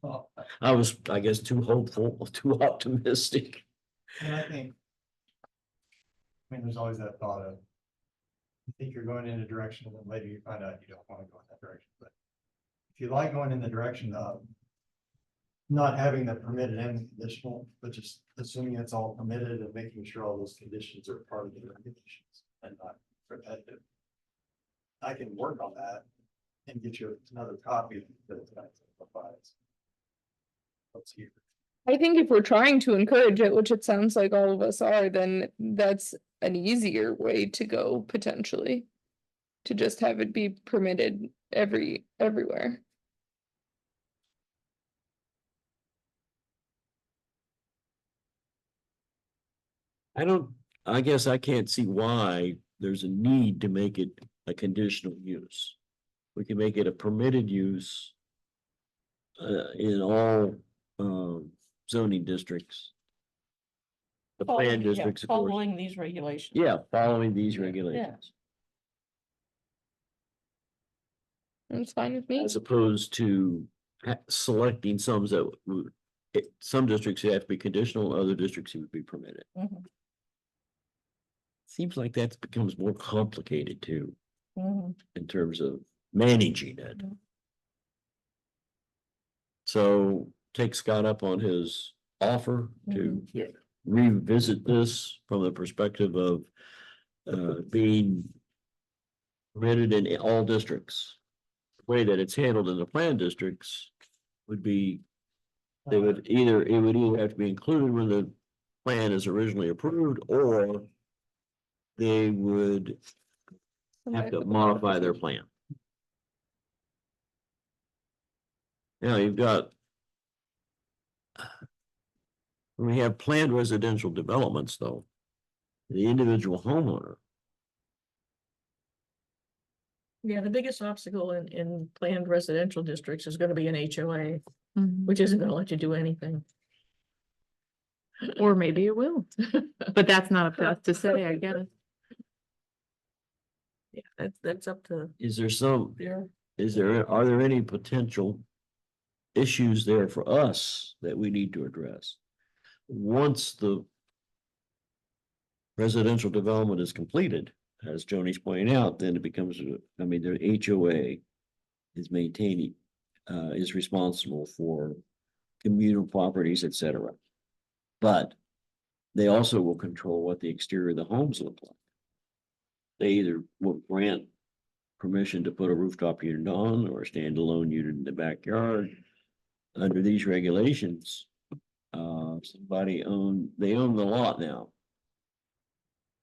Well, I was, I guess, too hopeful, too optimistic. and I think. I mean, there's always that thought of. You think you're going in a direction and then later you find out you don't want to go in that direction, but. If you like going in the direction of. Not having the permitted and conditional, but just assuming it's all permitted and making sure all those conditions are part of the regulations and not repetitive. I can work on that and get you another copy that provides. Let's hear. I think if we're trying to encourage it, which it sounds like all of us are, then that's an easier way to go potentially. To just have it be permitted everywhere. I guess I can't see why there's a need to make it a conditional use. We can make it a permitted use. In all, zoning districts. The plan Following- yeah, districts, of course. Following these regulations. Yeah, following these regulations, That's fine with me. as opposed to selecting some that some districts have to be conditional, other districts would be permitted. Mhm, Seems like that becomes more complicated too, mhm. in terms of managing it. Mhm. So take Scott up on his offer to Yeah. revisit this from the perspective of being permitted in all districts. The way that it's handled in the plan districts would be, it would either have to be included when the plan is originally approved, or they would have to modify their plan. Now you've got, when we have planned residential developments, though, the individual homeowner, Yeah, the biggest obstacle in planned residential districts is gonna be an HOA, Mhm. which isn't gonna let you do anything. Or maybe it will, but that's not up to us to say, I get it. Yeah, that's up to is there some, their. are there any potential issues there for us that we need to address? Once the residential development is completed, as Joni's pointing out, then it becomes, I mean, the HOA is maintaining, is responsible for communal properties, et cetera. But they also will control what the exterior of the homes look like. They either will grant permission to put a rooftop unit on or a standalone unit in the backyard. Under these regulations, they own the lot now.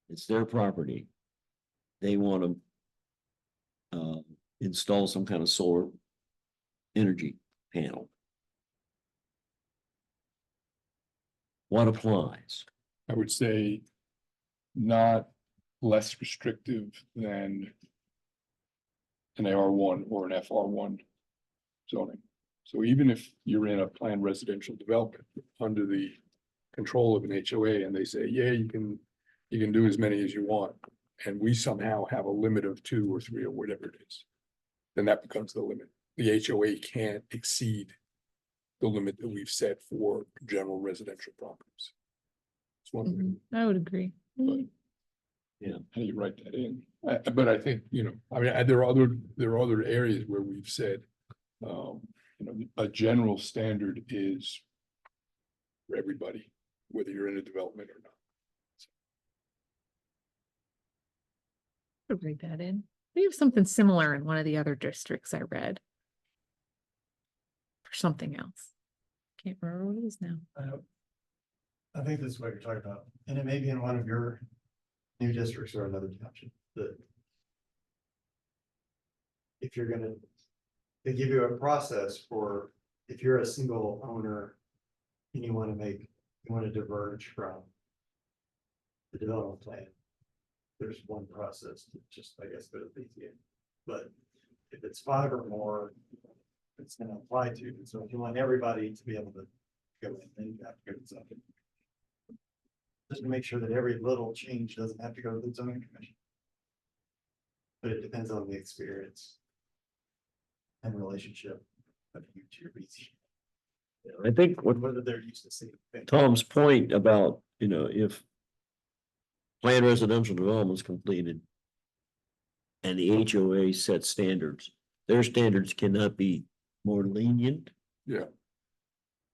It's their property. They want to install some kind of solar energy panel. What applies? I would say not less restrictive than an AR1 or an FR1 zoning. So even if you're in a planned residential development under the control of an HOA and they say, yeah, you can do as many as you want, and we somehow have a limit of 2 or 3 or whatever it is, then that becomes the limit. The HOA can't exceed the limit that we've set for general residential properties. It's one thing. I would agree. Yeah. How do you write that in? But I think, I mean, there are other areas where we've said, a general standard is for everybody, whether you're in a development or not. Could read that in. We have something similar in one of the other districts I read. for something else. Can't remember what it is now. I think this is what you're talking about, and it may be in one of your new districts or another township, that if you're gonna, they give you a process for, if you're a single owner and you wanna diverge from the development plan, there's one process to just, I guess, go to BZA. But if it's 5 or more, it's gonna apply to, so if you want everybody to be able to go in, then you have to go to something. Just to make sure that every little change doesn't have to go to the zoning commission. But it depends on the experience and relationship of you to your BZA, I think what whether they're used to seeing things. Tom's point about, if planned residential development is completed and the HOA sets standards, their standards cannot be more lenient Yeah,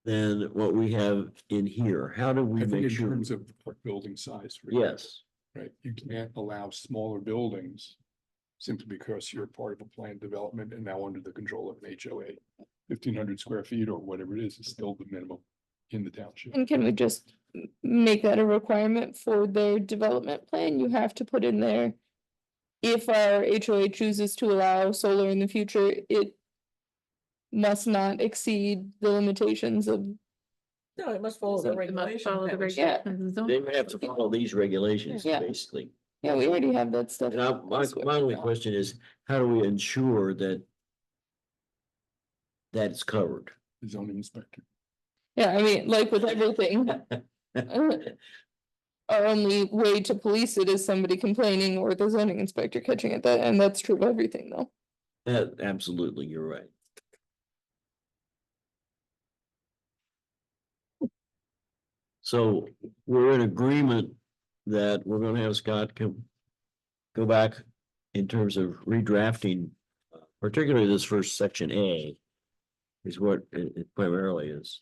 than what we have in here. How do I we think make in sure? terms of building size. for example, Yes, Right, you can't allow smaller buildings simply because you're part of a planned development and now under the control of an HOA. 1,500 square feet or whatever it is still the minimum in the township. And can we just make that a requirement for their development plan? You have to put in there. If our HOA chooses to allow solar in the future, it must not exceed the limitations of. No, it must follow the It must follow the regulations. Yeah. regulations of the they zone. would have to follow these regulations, Yeah. basically. Yeah, we already have that stuff. And my only question is, how do we ensure that it's covered? The zoning inspector. Yeah, I mean, like with everything. Our only way to police it is somebody complaining or the zoning inspector catching it, and that's true of everything though. Absolutely, you're right. So we're in agreement that we're gonna have Scott go back in terms of redrafting, particularly this first section A is what it primarily is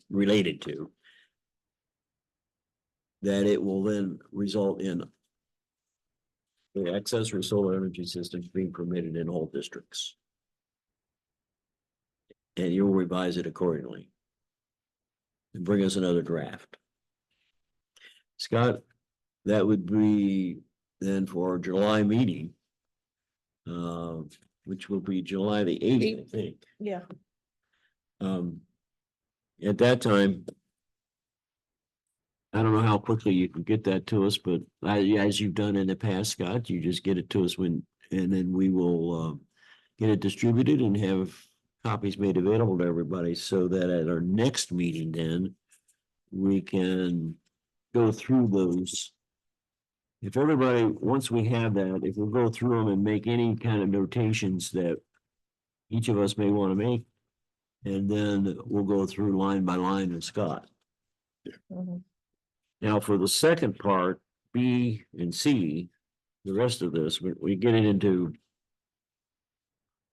related to. That it will then result in the accessory solar energy systems being permitted in all districts. And you'll revise it accordingly. And bring us another draft. Scott, that would be then for our July meeting. Which will be July the 8th, I think. Yeah. At that time. I don't know how quickly you can get that to us, but as you've done in the past, Scott, you just get it to us and then we will get it distributed and have copies made available to everybody so that at our next meeting then we can go through those. If everybody, once we have that, if we go through them and make any kind of notations that each of us may want to make, and then we'll go through line by line with Scott. Mhm. Now, for the second part, B and C, the rest of this, we get it into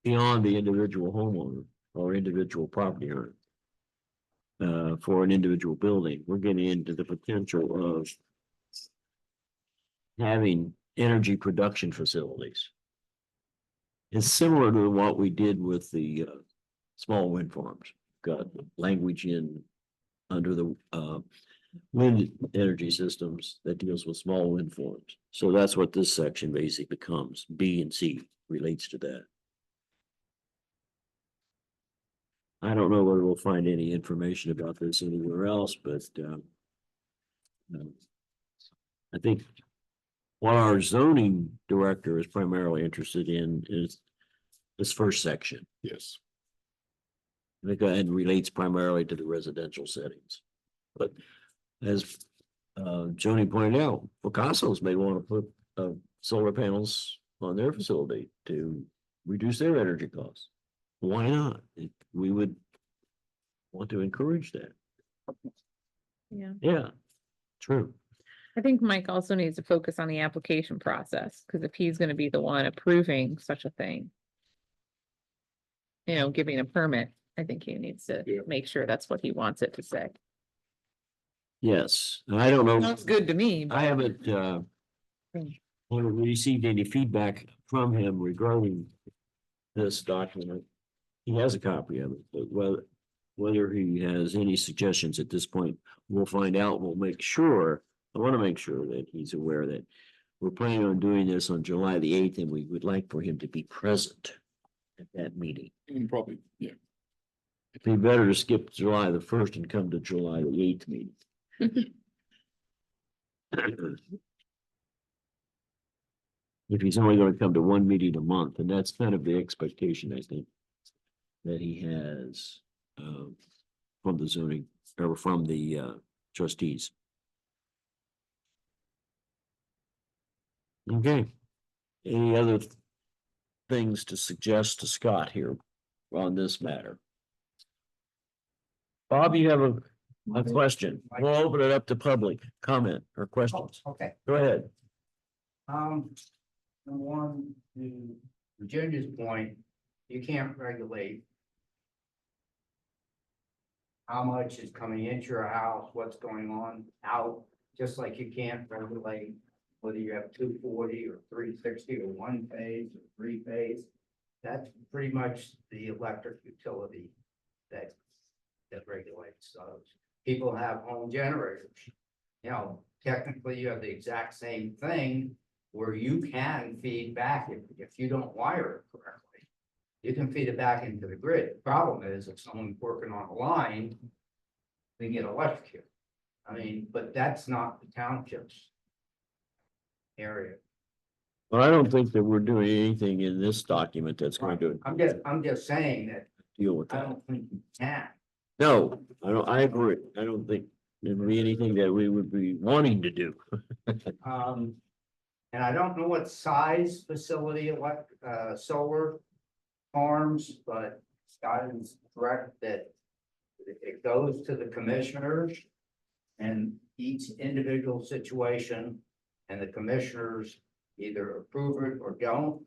beyond the individual homeowner or individual property owner. For an individual building, we're getting into the potential of having energy production facilities. It's similar to what we did with the small wind farms. Got language in under the wind energy systems that deals with small wind farms. So that's what this section basically becomes. B and C relates to that. I don't know whether we'll find any information about this anywhere else, but I think what our zoning director is primarily interested in is this first section. Yes. And relates primarily to the residential settings. But as Joni pointed out, Picasso's may want to put solar panels on their facility to reduce their energy costs. Why not? We would want to encourage that. Yeah. Yeah, true. I think Mike also needs to focus on the application process, because if he's gonna be the one approving such a thing. Giving a permit, I think he needs to Yeah. make sure that's what he wants it to say. Yes, and I don't know. Sounds good to me. I haven't received any feedback from him regarding this document. he has a copy of it, but whether he has any suggestions at this point, we'll find out. We'll make sure, I want to make sure that he's aware that we're planning on doing this on July the 8th, and we would like for him to be present at that meeting. And probably, yeah. It'd be better to skip July the 1st and come to July the 8th meeting. If he's only going to come to one meeting a month, and that's kind of the expectation, I think, that he has from the zoning or from the trustees. Okay. Any other things to suggest to Scott here on this matter? Bob, you have a question. We'll open it up to public comment or questions. Okay, Go ahead. number one, to Virginia's point, you can't regulate how much is coming into your house, what's going on out, just like you can't regulate whether you have 240 or 360 or one phase or three phase. That's pretty much the electric utility that regulates those. People have home generators. You know, technically you have the exact same thing where you can feed back if you don't wire it correctly. You can feed it back into the grid. The problem is if someone's working on a line, they get electrocuted. I mean, but that's not the township's area. Well, I don't think that we're doing anything in this document that's going to I'm just saying that deal with I that. don't think you can. No, I agree. I don't think there'd be anything that we would be wanting to do. And I don't know what size facility solar farms, but Scott is correct that it goes to the commissioners and each individual situation, and the commissioners either approve it or don't.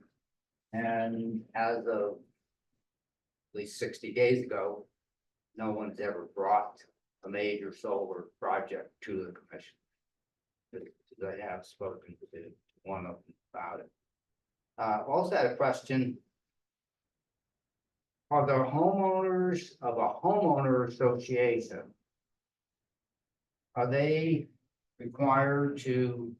And as of at least 60 days ago, no one's ever brought a major solar project to the commission. Because I have spoken to one of them about it. Also had a question. Are the homeowners of a homeowner association, are they required to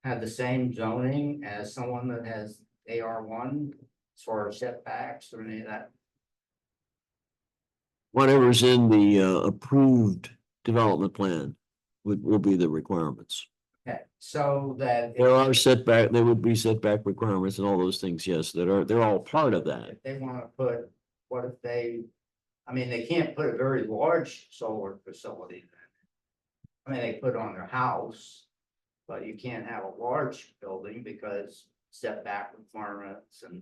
have the same zoning as someone that has AR1 as far as setbacks or any of that? Whatever's in the approved development plan will be the requirements. Okay, so that There are there would be setback requirements and all those things, yes, they're all part of that. if they want to put, what if they, I mean, they can't put a very large solar facility then. I mean, they put on their house, but you can't have a large building because setback requirements and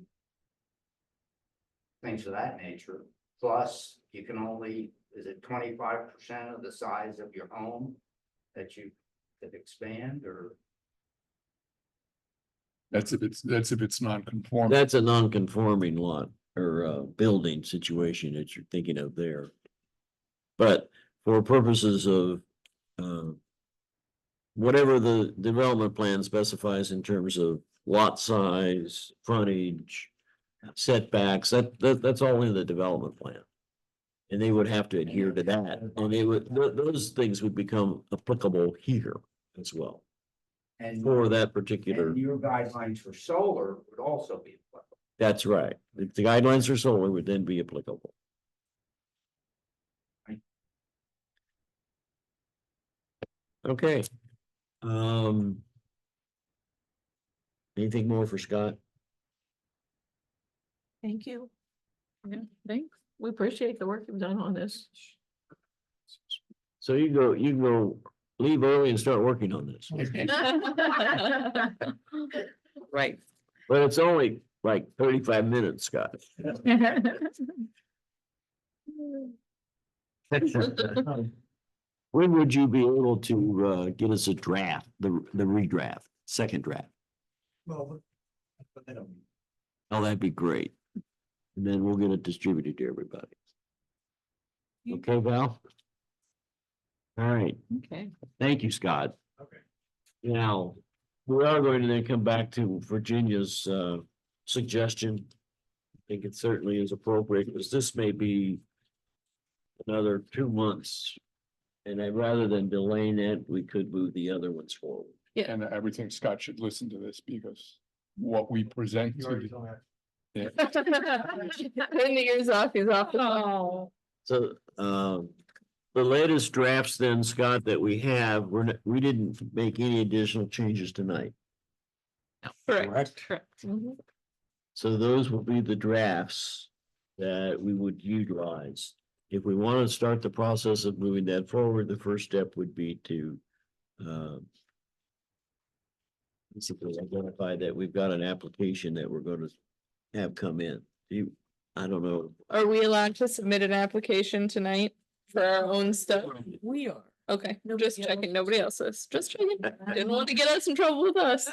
things of that nature. Plus, you can only, is it 25% of the size of your home that you could expand, or? That's if it's non-conforming. That's a non-conforming lot or building situation that you're thinking of there. But for purposes of whatever the development plan specifies in terms of lot size, frontage, setbacks, that's all in the development plan. And they would have to adhere to that, and they would, those things would become applicable here as well And for that particular. and your guidelines for solar would also be applicable. That's right. The guidelines for solar would then be applicable. Okay. Anything more for Scott? Thank you. Yeah, thanks. We appreciate the work you've done on this. So you go leave early and start working on this, Right. but it's only like 35 minutes, Scott. When would you be able to get us a draft, the redraft, second draft? Well, but they don't. Oh, that'd be great. And then we'll get it distributed to everybody. Okay, Val? All right, Okay. thank you, Scott. Okay. Now, we are going to then come back to Virginia's suggestion think it certainly is appropriate, because this may be another 2 months. And rather than delaying it, we could move the other ones forward. And everything Scott should listen to this because what we present You to already the told me. In the ears off, he's off the phone. So, the latest drafts then, Scott, that we have, we didn't make any additional changes tonight. Correct. Correct. So those will be the drafts that we would utilize. If we want to start the process of moving that forward, the first step would be to basically identify that we've got an application that we're going to have come in. I don't know. Are we allowed to submit an application tonight for our own stuff? We are. Okay, Nobody just checking, else? nobody else is, just checking. Didn't want to get us in trouble with us.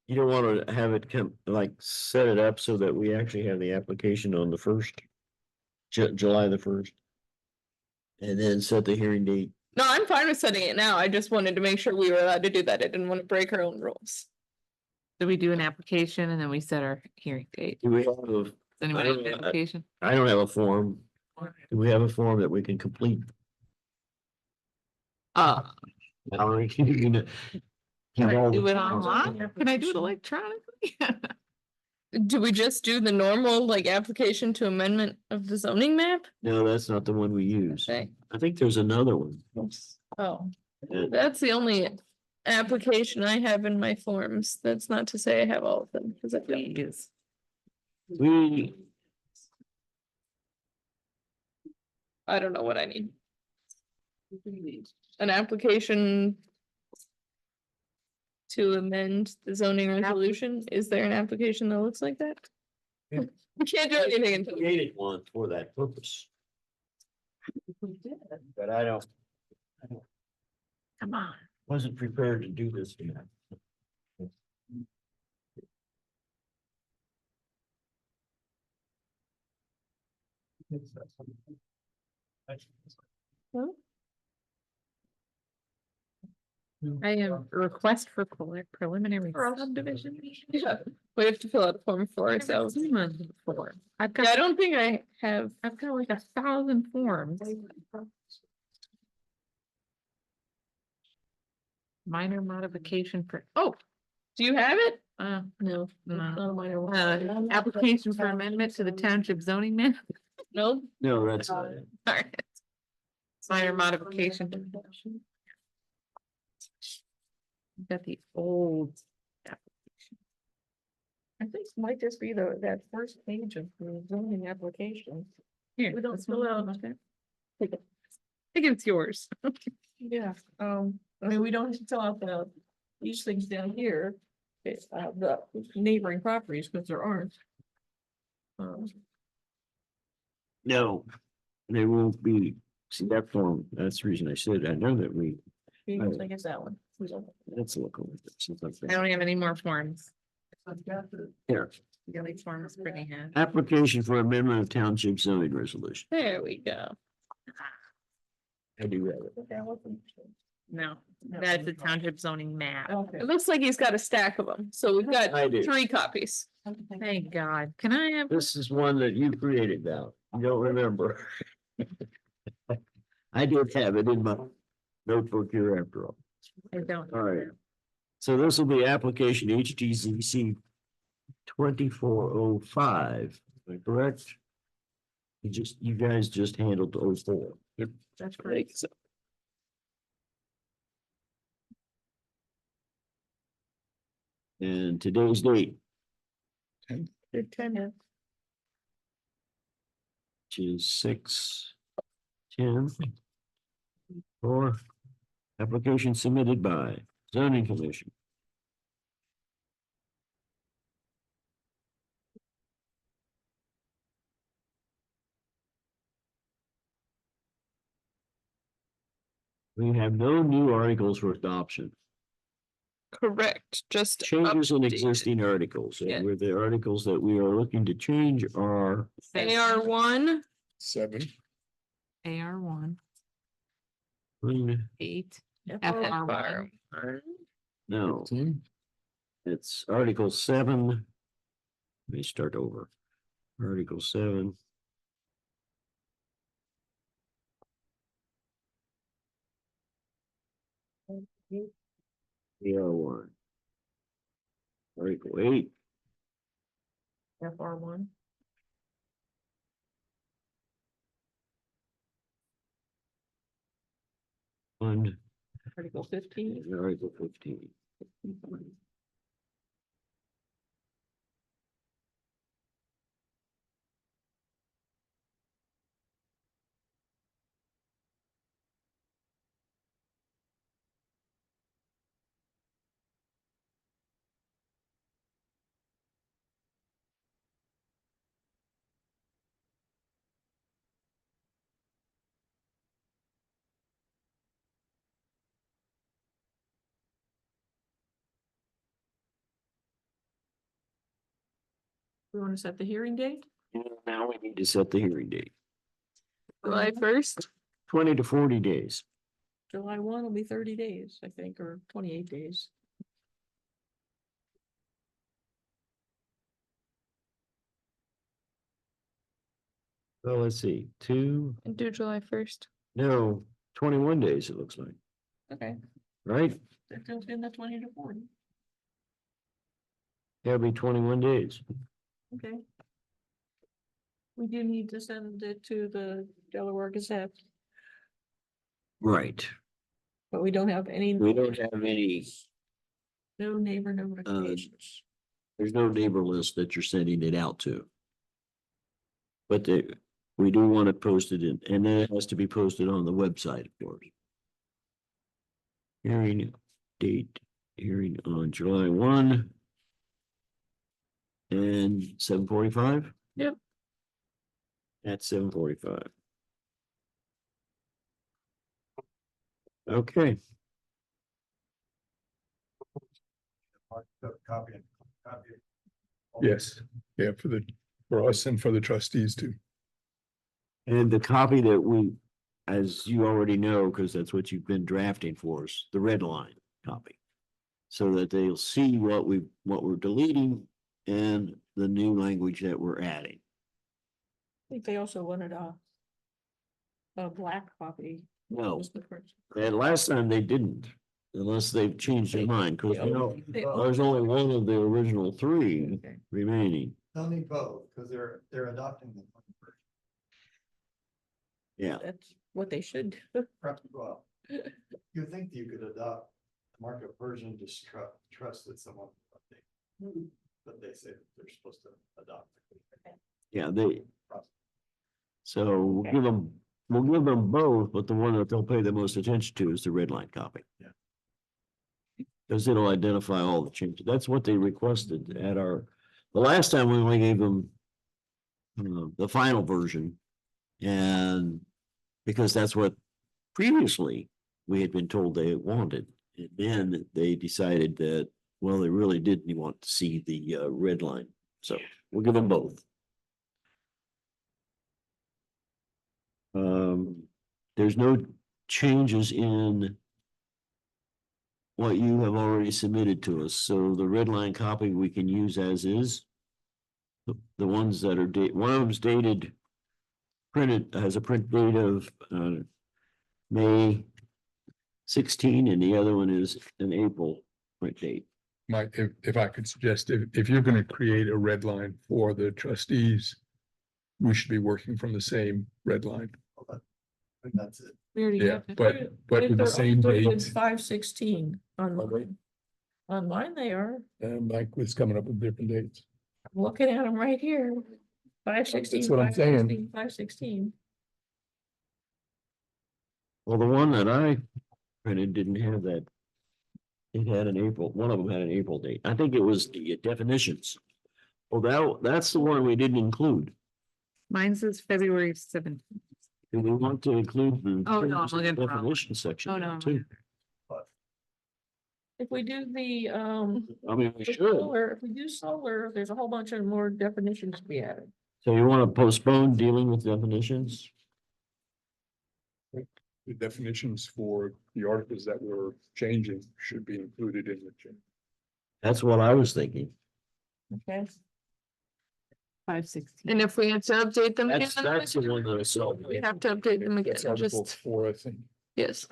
You don't want to have it come, like, set it up so that we actually have the application on the first, July the 1st. And then set the hearing date. No, I'm fine with setting it now. I just wanted to make sure we were allowed to do that. I didn't want to break our own rules. So we do an application and then we set our hearing date. Do we have Does anyone have an don't know, application? I don't have a form. Do we have a form that we can complete? Valerie, can you Can I do it online? Can I do it electronically? Do we just do the normal, like, application to amendment of the zoning map? No, that's not the one we use. Okay. I think there's another one. Oh, Uh, that's the only application I have in my forms. That's not to say I have all of them, because I don't. Yes. We, I don't know what I need. An application to amend the zoning resolution. Is there an application that looks like that? Yeah. We can't do anything until. created one for that purpose, but I don't, Come on. wasn't prepared to do this yet. I have a request for preliminary subdivision. Yeah, we have to fill out a form for ourselves. Before. I've Yeah, I got, don't think I have. I've got like 1,000 forms. Minor modification for, oh, Do you have it? no, No. no. Application for amendment to the township zoning map. No, No, that's not it. Alright. Minor modification. Got the old. application. I think it might just be that first page of the zoning application. Here. We don't this fill one. out- Okay. Take it. I think it's yours. Yeah, I mean, we don't have to fill out these things down here. It's the neighboring properties, because there aren't. No, they won't be, see that form, that's the reason I said, I know that we, I think it's that one. We don't- let's look over this. I don't have any more forms. Here, The only form is Brittany had. application for amendment of township zoning resolution. there we go. I do have it. Okay, I wasn't- No, that's the township zoning map. Okay. It looks like he's got a stack of them, so we've got I do. 3 copies. Thank God. Can I have? This is one that you created, Val. You don't remember. I did have it in my notebook here after all. I don't. All right. So this will be application HTCC 2405, am I correct? You guys just handled 04. That's great. And today's date, Good tenant. which is 6/10. Or application submitted by zoning commission. We have no new articles for adoption, Correct, just changes in updated. existing articles, Yeah. and with the articles that we are looking to change are AR1, 7. AR1, 8, FR1. FR1. no, 15. it's Article 7, Let me start over. Article 7. AR1. Article 8. FR1. One, Article 15. and Article 15. We want to set the hearing date? Now we need to set the hearing date. July 1st. 20 to 40 days. July 1 will be 30 days, I think, or 28 days. So let's see, And do July 1st. no, 21 days it looks like, Okay, right? that goes in the 20 to 40. That'll be 21 days. Okay. We do need to send it to the Delaware Gazette, Right. but we don't have any. We don't have any, No neighbor notifications. there's no neighbor list that you're sending it out to. But we do want it posted in, and then it has to be posted on the website, of course. Hearing date, hearing on July 1. And 7:45? Yep. At 7:45. Okay, Copy. Yes, yeah, for us and for the trustees too. and the copy that we, as you already know, because that's what you've been drafting for us, the red line copy. So that they'll see what we're deleting and the new language that we're adding. I think they also wanted a black copy. No, Was the first. and last time they didn't, unless they've changed their mind, because you know, They- there's only one of the original 3 Okay. remaining. They'll need both, because they're adopting the 21st. Yeah, That's what they should. Perhaps, well, you think you could adopt the markup version, just trust that someone will update. But they say that they're supposed to adopt. yeah, so we'll give them both, but the one that they'll pay the most attention to is the red line copy. Yeah. Because it'll identify all the changes. That's what they requested at the last time we only gave them the final version. And because that's what previously we had been told they wanted. And then they decided that, well, they really didn't want to see the red line. So we'll give them both. There's no changes in what you have already submitted to us, so the red line copy we can use as is. The ones that are one of them's dated, printed, has a print date of May 16, and the other one is an April print date. Mike, if I could suggest, if you're gonna create a red line for the trustees, we should be working from the same red line. And that's it. We already Yeah, have to. but with the same date. 5/16 on mine. On mine they are. And Mike was coming up with different dates. I'm looking at them right here. 5/16. That's what I'm saying. 5/16. Well, the one that I printed didn't have that. It had an April, one of them had an April date. I think it was the definitions. Well, that's the one we didn't include. Mine says February 7th. Do we want to include the Oh, no, I'm looking for- definition section Oh, no. too? If we do the, I mean, we the should. solar, if we do solar, there's a whole bunch of more definitions to be added. So you want to postpone dealing with definitions? The definitions for the articles that we're changing should be included in the change. That's what I was thinking. Okay. 560. And if we have to update them. That's, again, that's the one that I saw. We have to update them again, It's Article just, 4, I think. yes.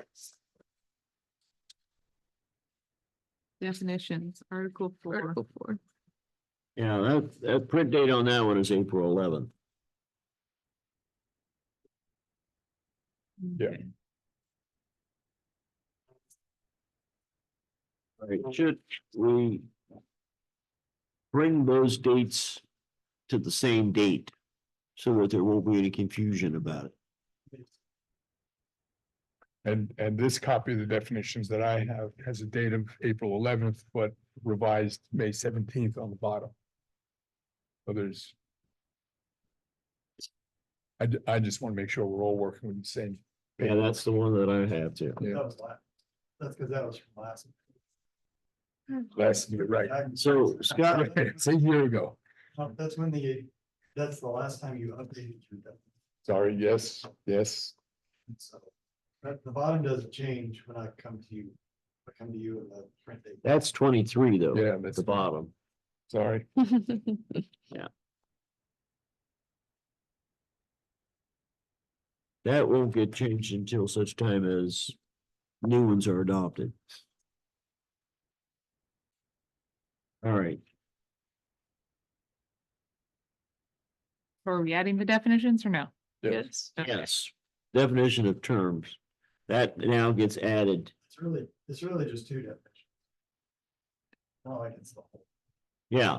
Definitions, Article 4. Article 4. Yeah, that print date on that one is April 11th. Yeah. Okay. All right, should we bring those dates to the same date so that there won't be any confusion about it? And this copy of the definitions that I have has a date of April 11th, but revised May 17th on the bottom. So there's. I just want to make sure we're all working with the same. Yeah, that's the one that I have too. Yeah. That was last. That's because that was from last. Last year, right. So Scott, It's a year ago. That's when that's the last time you updated your definition. Sorry, yes. So, but the bottom doesn't change when I come to you. I come to you in the print date. that's 23 though. Yeah, At that's the bottom. Sorry. That won't get changed until such time as new ones are adopted. All right, Are we adding the definitions or no? Yes. Okay. yes. Definition of terms. That now gets added. It's really just two definitions. Not like it's the whole. Yeah.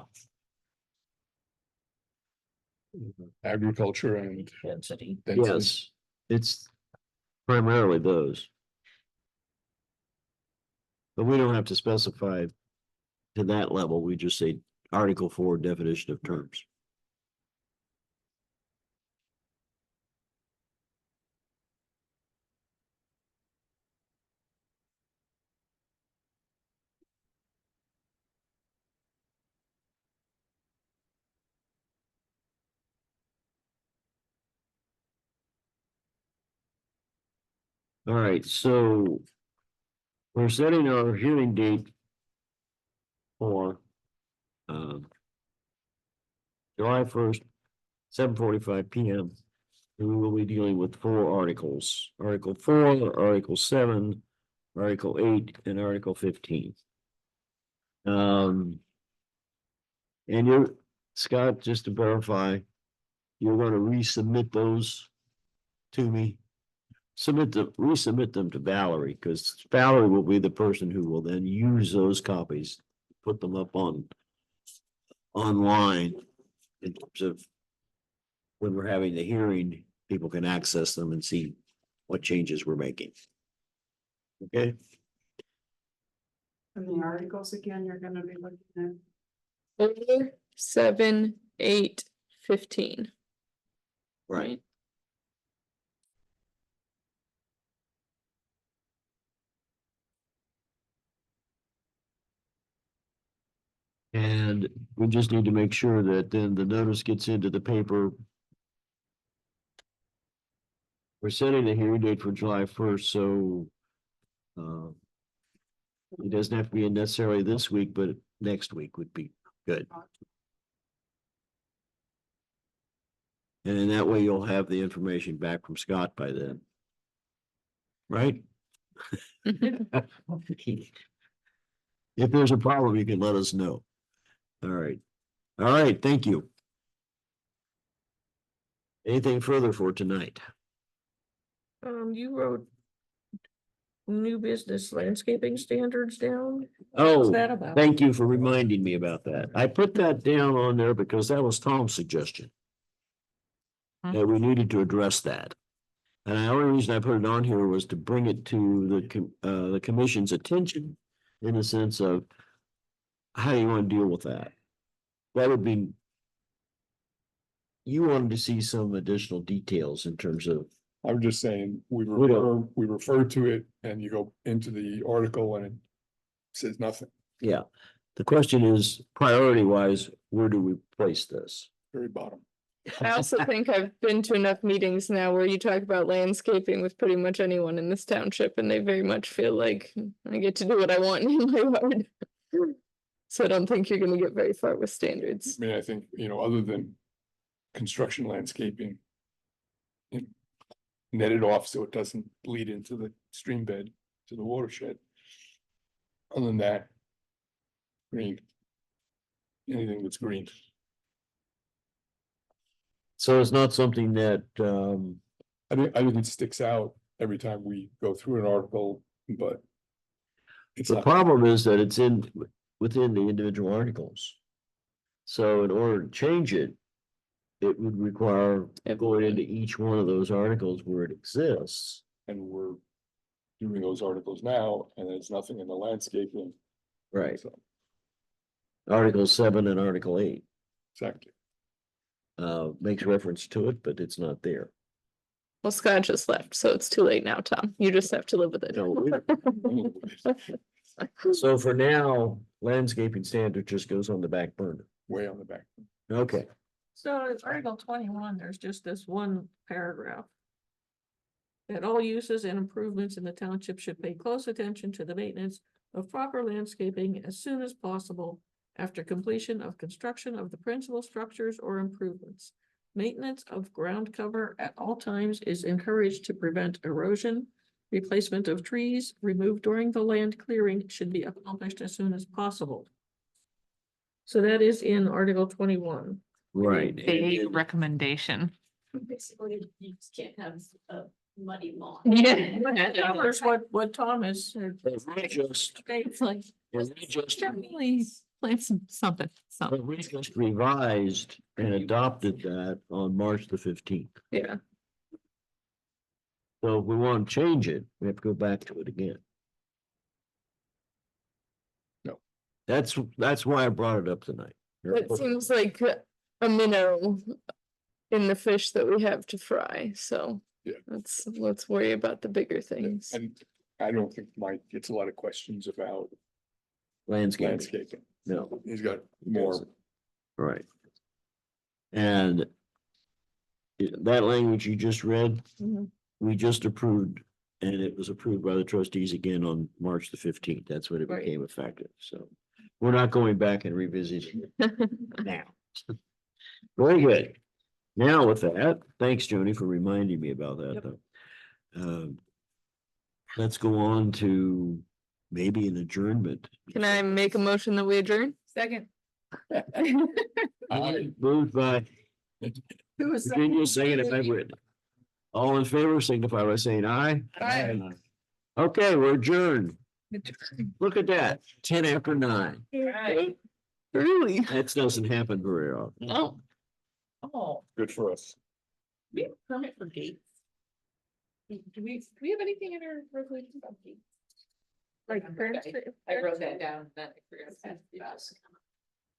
Agriculture and. Density. density. Yes, it's primarily those. But we don't have to specify to that level. We just say Article 4 definition of terms. All right, so we're setting our hearing date for July 1st, 7:45 PM. And we will be dealing with 4 articles, Article 4, Article 7, Article 8, and Article 15. And you're, Scott, just to verify, you're gonna resubmit those to me? Resubmit them to Valerie, because Valerie will be the person who will then use those copies, put them up online in terms of when we're having the hearing, people can access them and see what changes we're making. Okay, And the articles again, you're gonna be looking 4, 7, 8, 15. right. And we just need to make sure that then the notice gets into the paper. We're setting the hearing date for July 1st, so it doesn't have to be necessarily this week, but next week would be good. And in that way, you'll have the information back from Scott by then. Right? If there's a problem, you can let us know. All right. All right, thank you. Anything further for tonight? You wrote new business landscaping standards down? Oh, What's that about? thank you for reminding me about that. I put that down on there because that was Tom's suggestion. That we needed to address that. And the only reason I put it on here was to bring it to the commission's attention in the sense of how do you want to deal with that? That would be, you wanted to see some additional details in terms of, I'm just saying, we don't- refer to it and you go into the article and it says nothing, yeah. The question is, priority wise, where do we place this? very bottom. I also think I've been to enough meetings now where you talk about landscaping with pretty much anyone in this township and they very much feel like I get to do what I want in my yard. So I don't think you're gonna get very far with standards. I mean, I think, other than construction landscaping. And net it off so it doesn't bleed into the stream bed, to the watershed. Other than that. Green. Anything that's green. So it's not something that, I think it sticks out every time we go through an article, but. It's the not, problem is that it's within the individual articles. So in order to change it, it would require going into each one of those articles where it exists. and we're doing those articles now, and there's nothing in the landscaping. Right. So, Article 7 and Article 8 exactly. makes reference to it, but it's not there. Well, Scott just left, so it's too late now, Tom. You just have to live with it. So for now, landscaping standard just goes on the back burner. Way on the back. Okay, So in Article 21, there's just this one paragraph. That all uses and improvements in the township should pay close attention to the maintenance of proper landscaping as soon as possible after completion of construction of the principal structures or improvements. Maintenance of ground cover at all times is encouraged to prevent erosion. Replacement of trees removed during the land clearing should be accomplished as soon as possible. So that is in Article 21. right. Big recommendation. Basically, you just can't have a muddy lawn. Yeah. That covers what Tom has said. If we just, It's like, if we just, really, like something. if we just revised and adopted that on March the 15th. Yeah, So if we want to change it, we have to go back to it again. No. That's why I brought it up tonight. it seems like a minnow in the fish that we have to fry, so. Yeah. Let's worry about the bigger things. And I don't think Mike gets a lot of questions about Landscaping, landscaping. no, He's got more. right. And that language you just read, Mhm. we just approved, and it was approved by the trustees again on March the 15th. That's when it Right. became effective, so. We're not going back and revisiting it now. Very good. Now with that, thanks, Joni, for reminding me about that, though. Let's go on to maybe an adjournment. Can I make a motion that we adjourn? Second. Moved by Who was that? Virginia, seconded by Brittany. All in favor, signify by saying aye. Aye. Okay, we're adjourned. Look at that, 10 after 9. Right. Really? That doesn't happen very often. No. Oh, Good for us. we have a permit for gates. Do we have anything in our resolution about gates? Like, I wrote that down.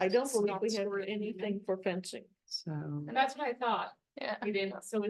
I don't believe we have anything for fencing. So. And that's what I thought. Yeah. We didn't, so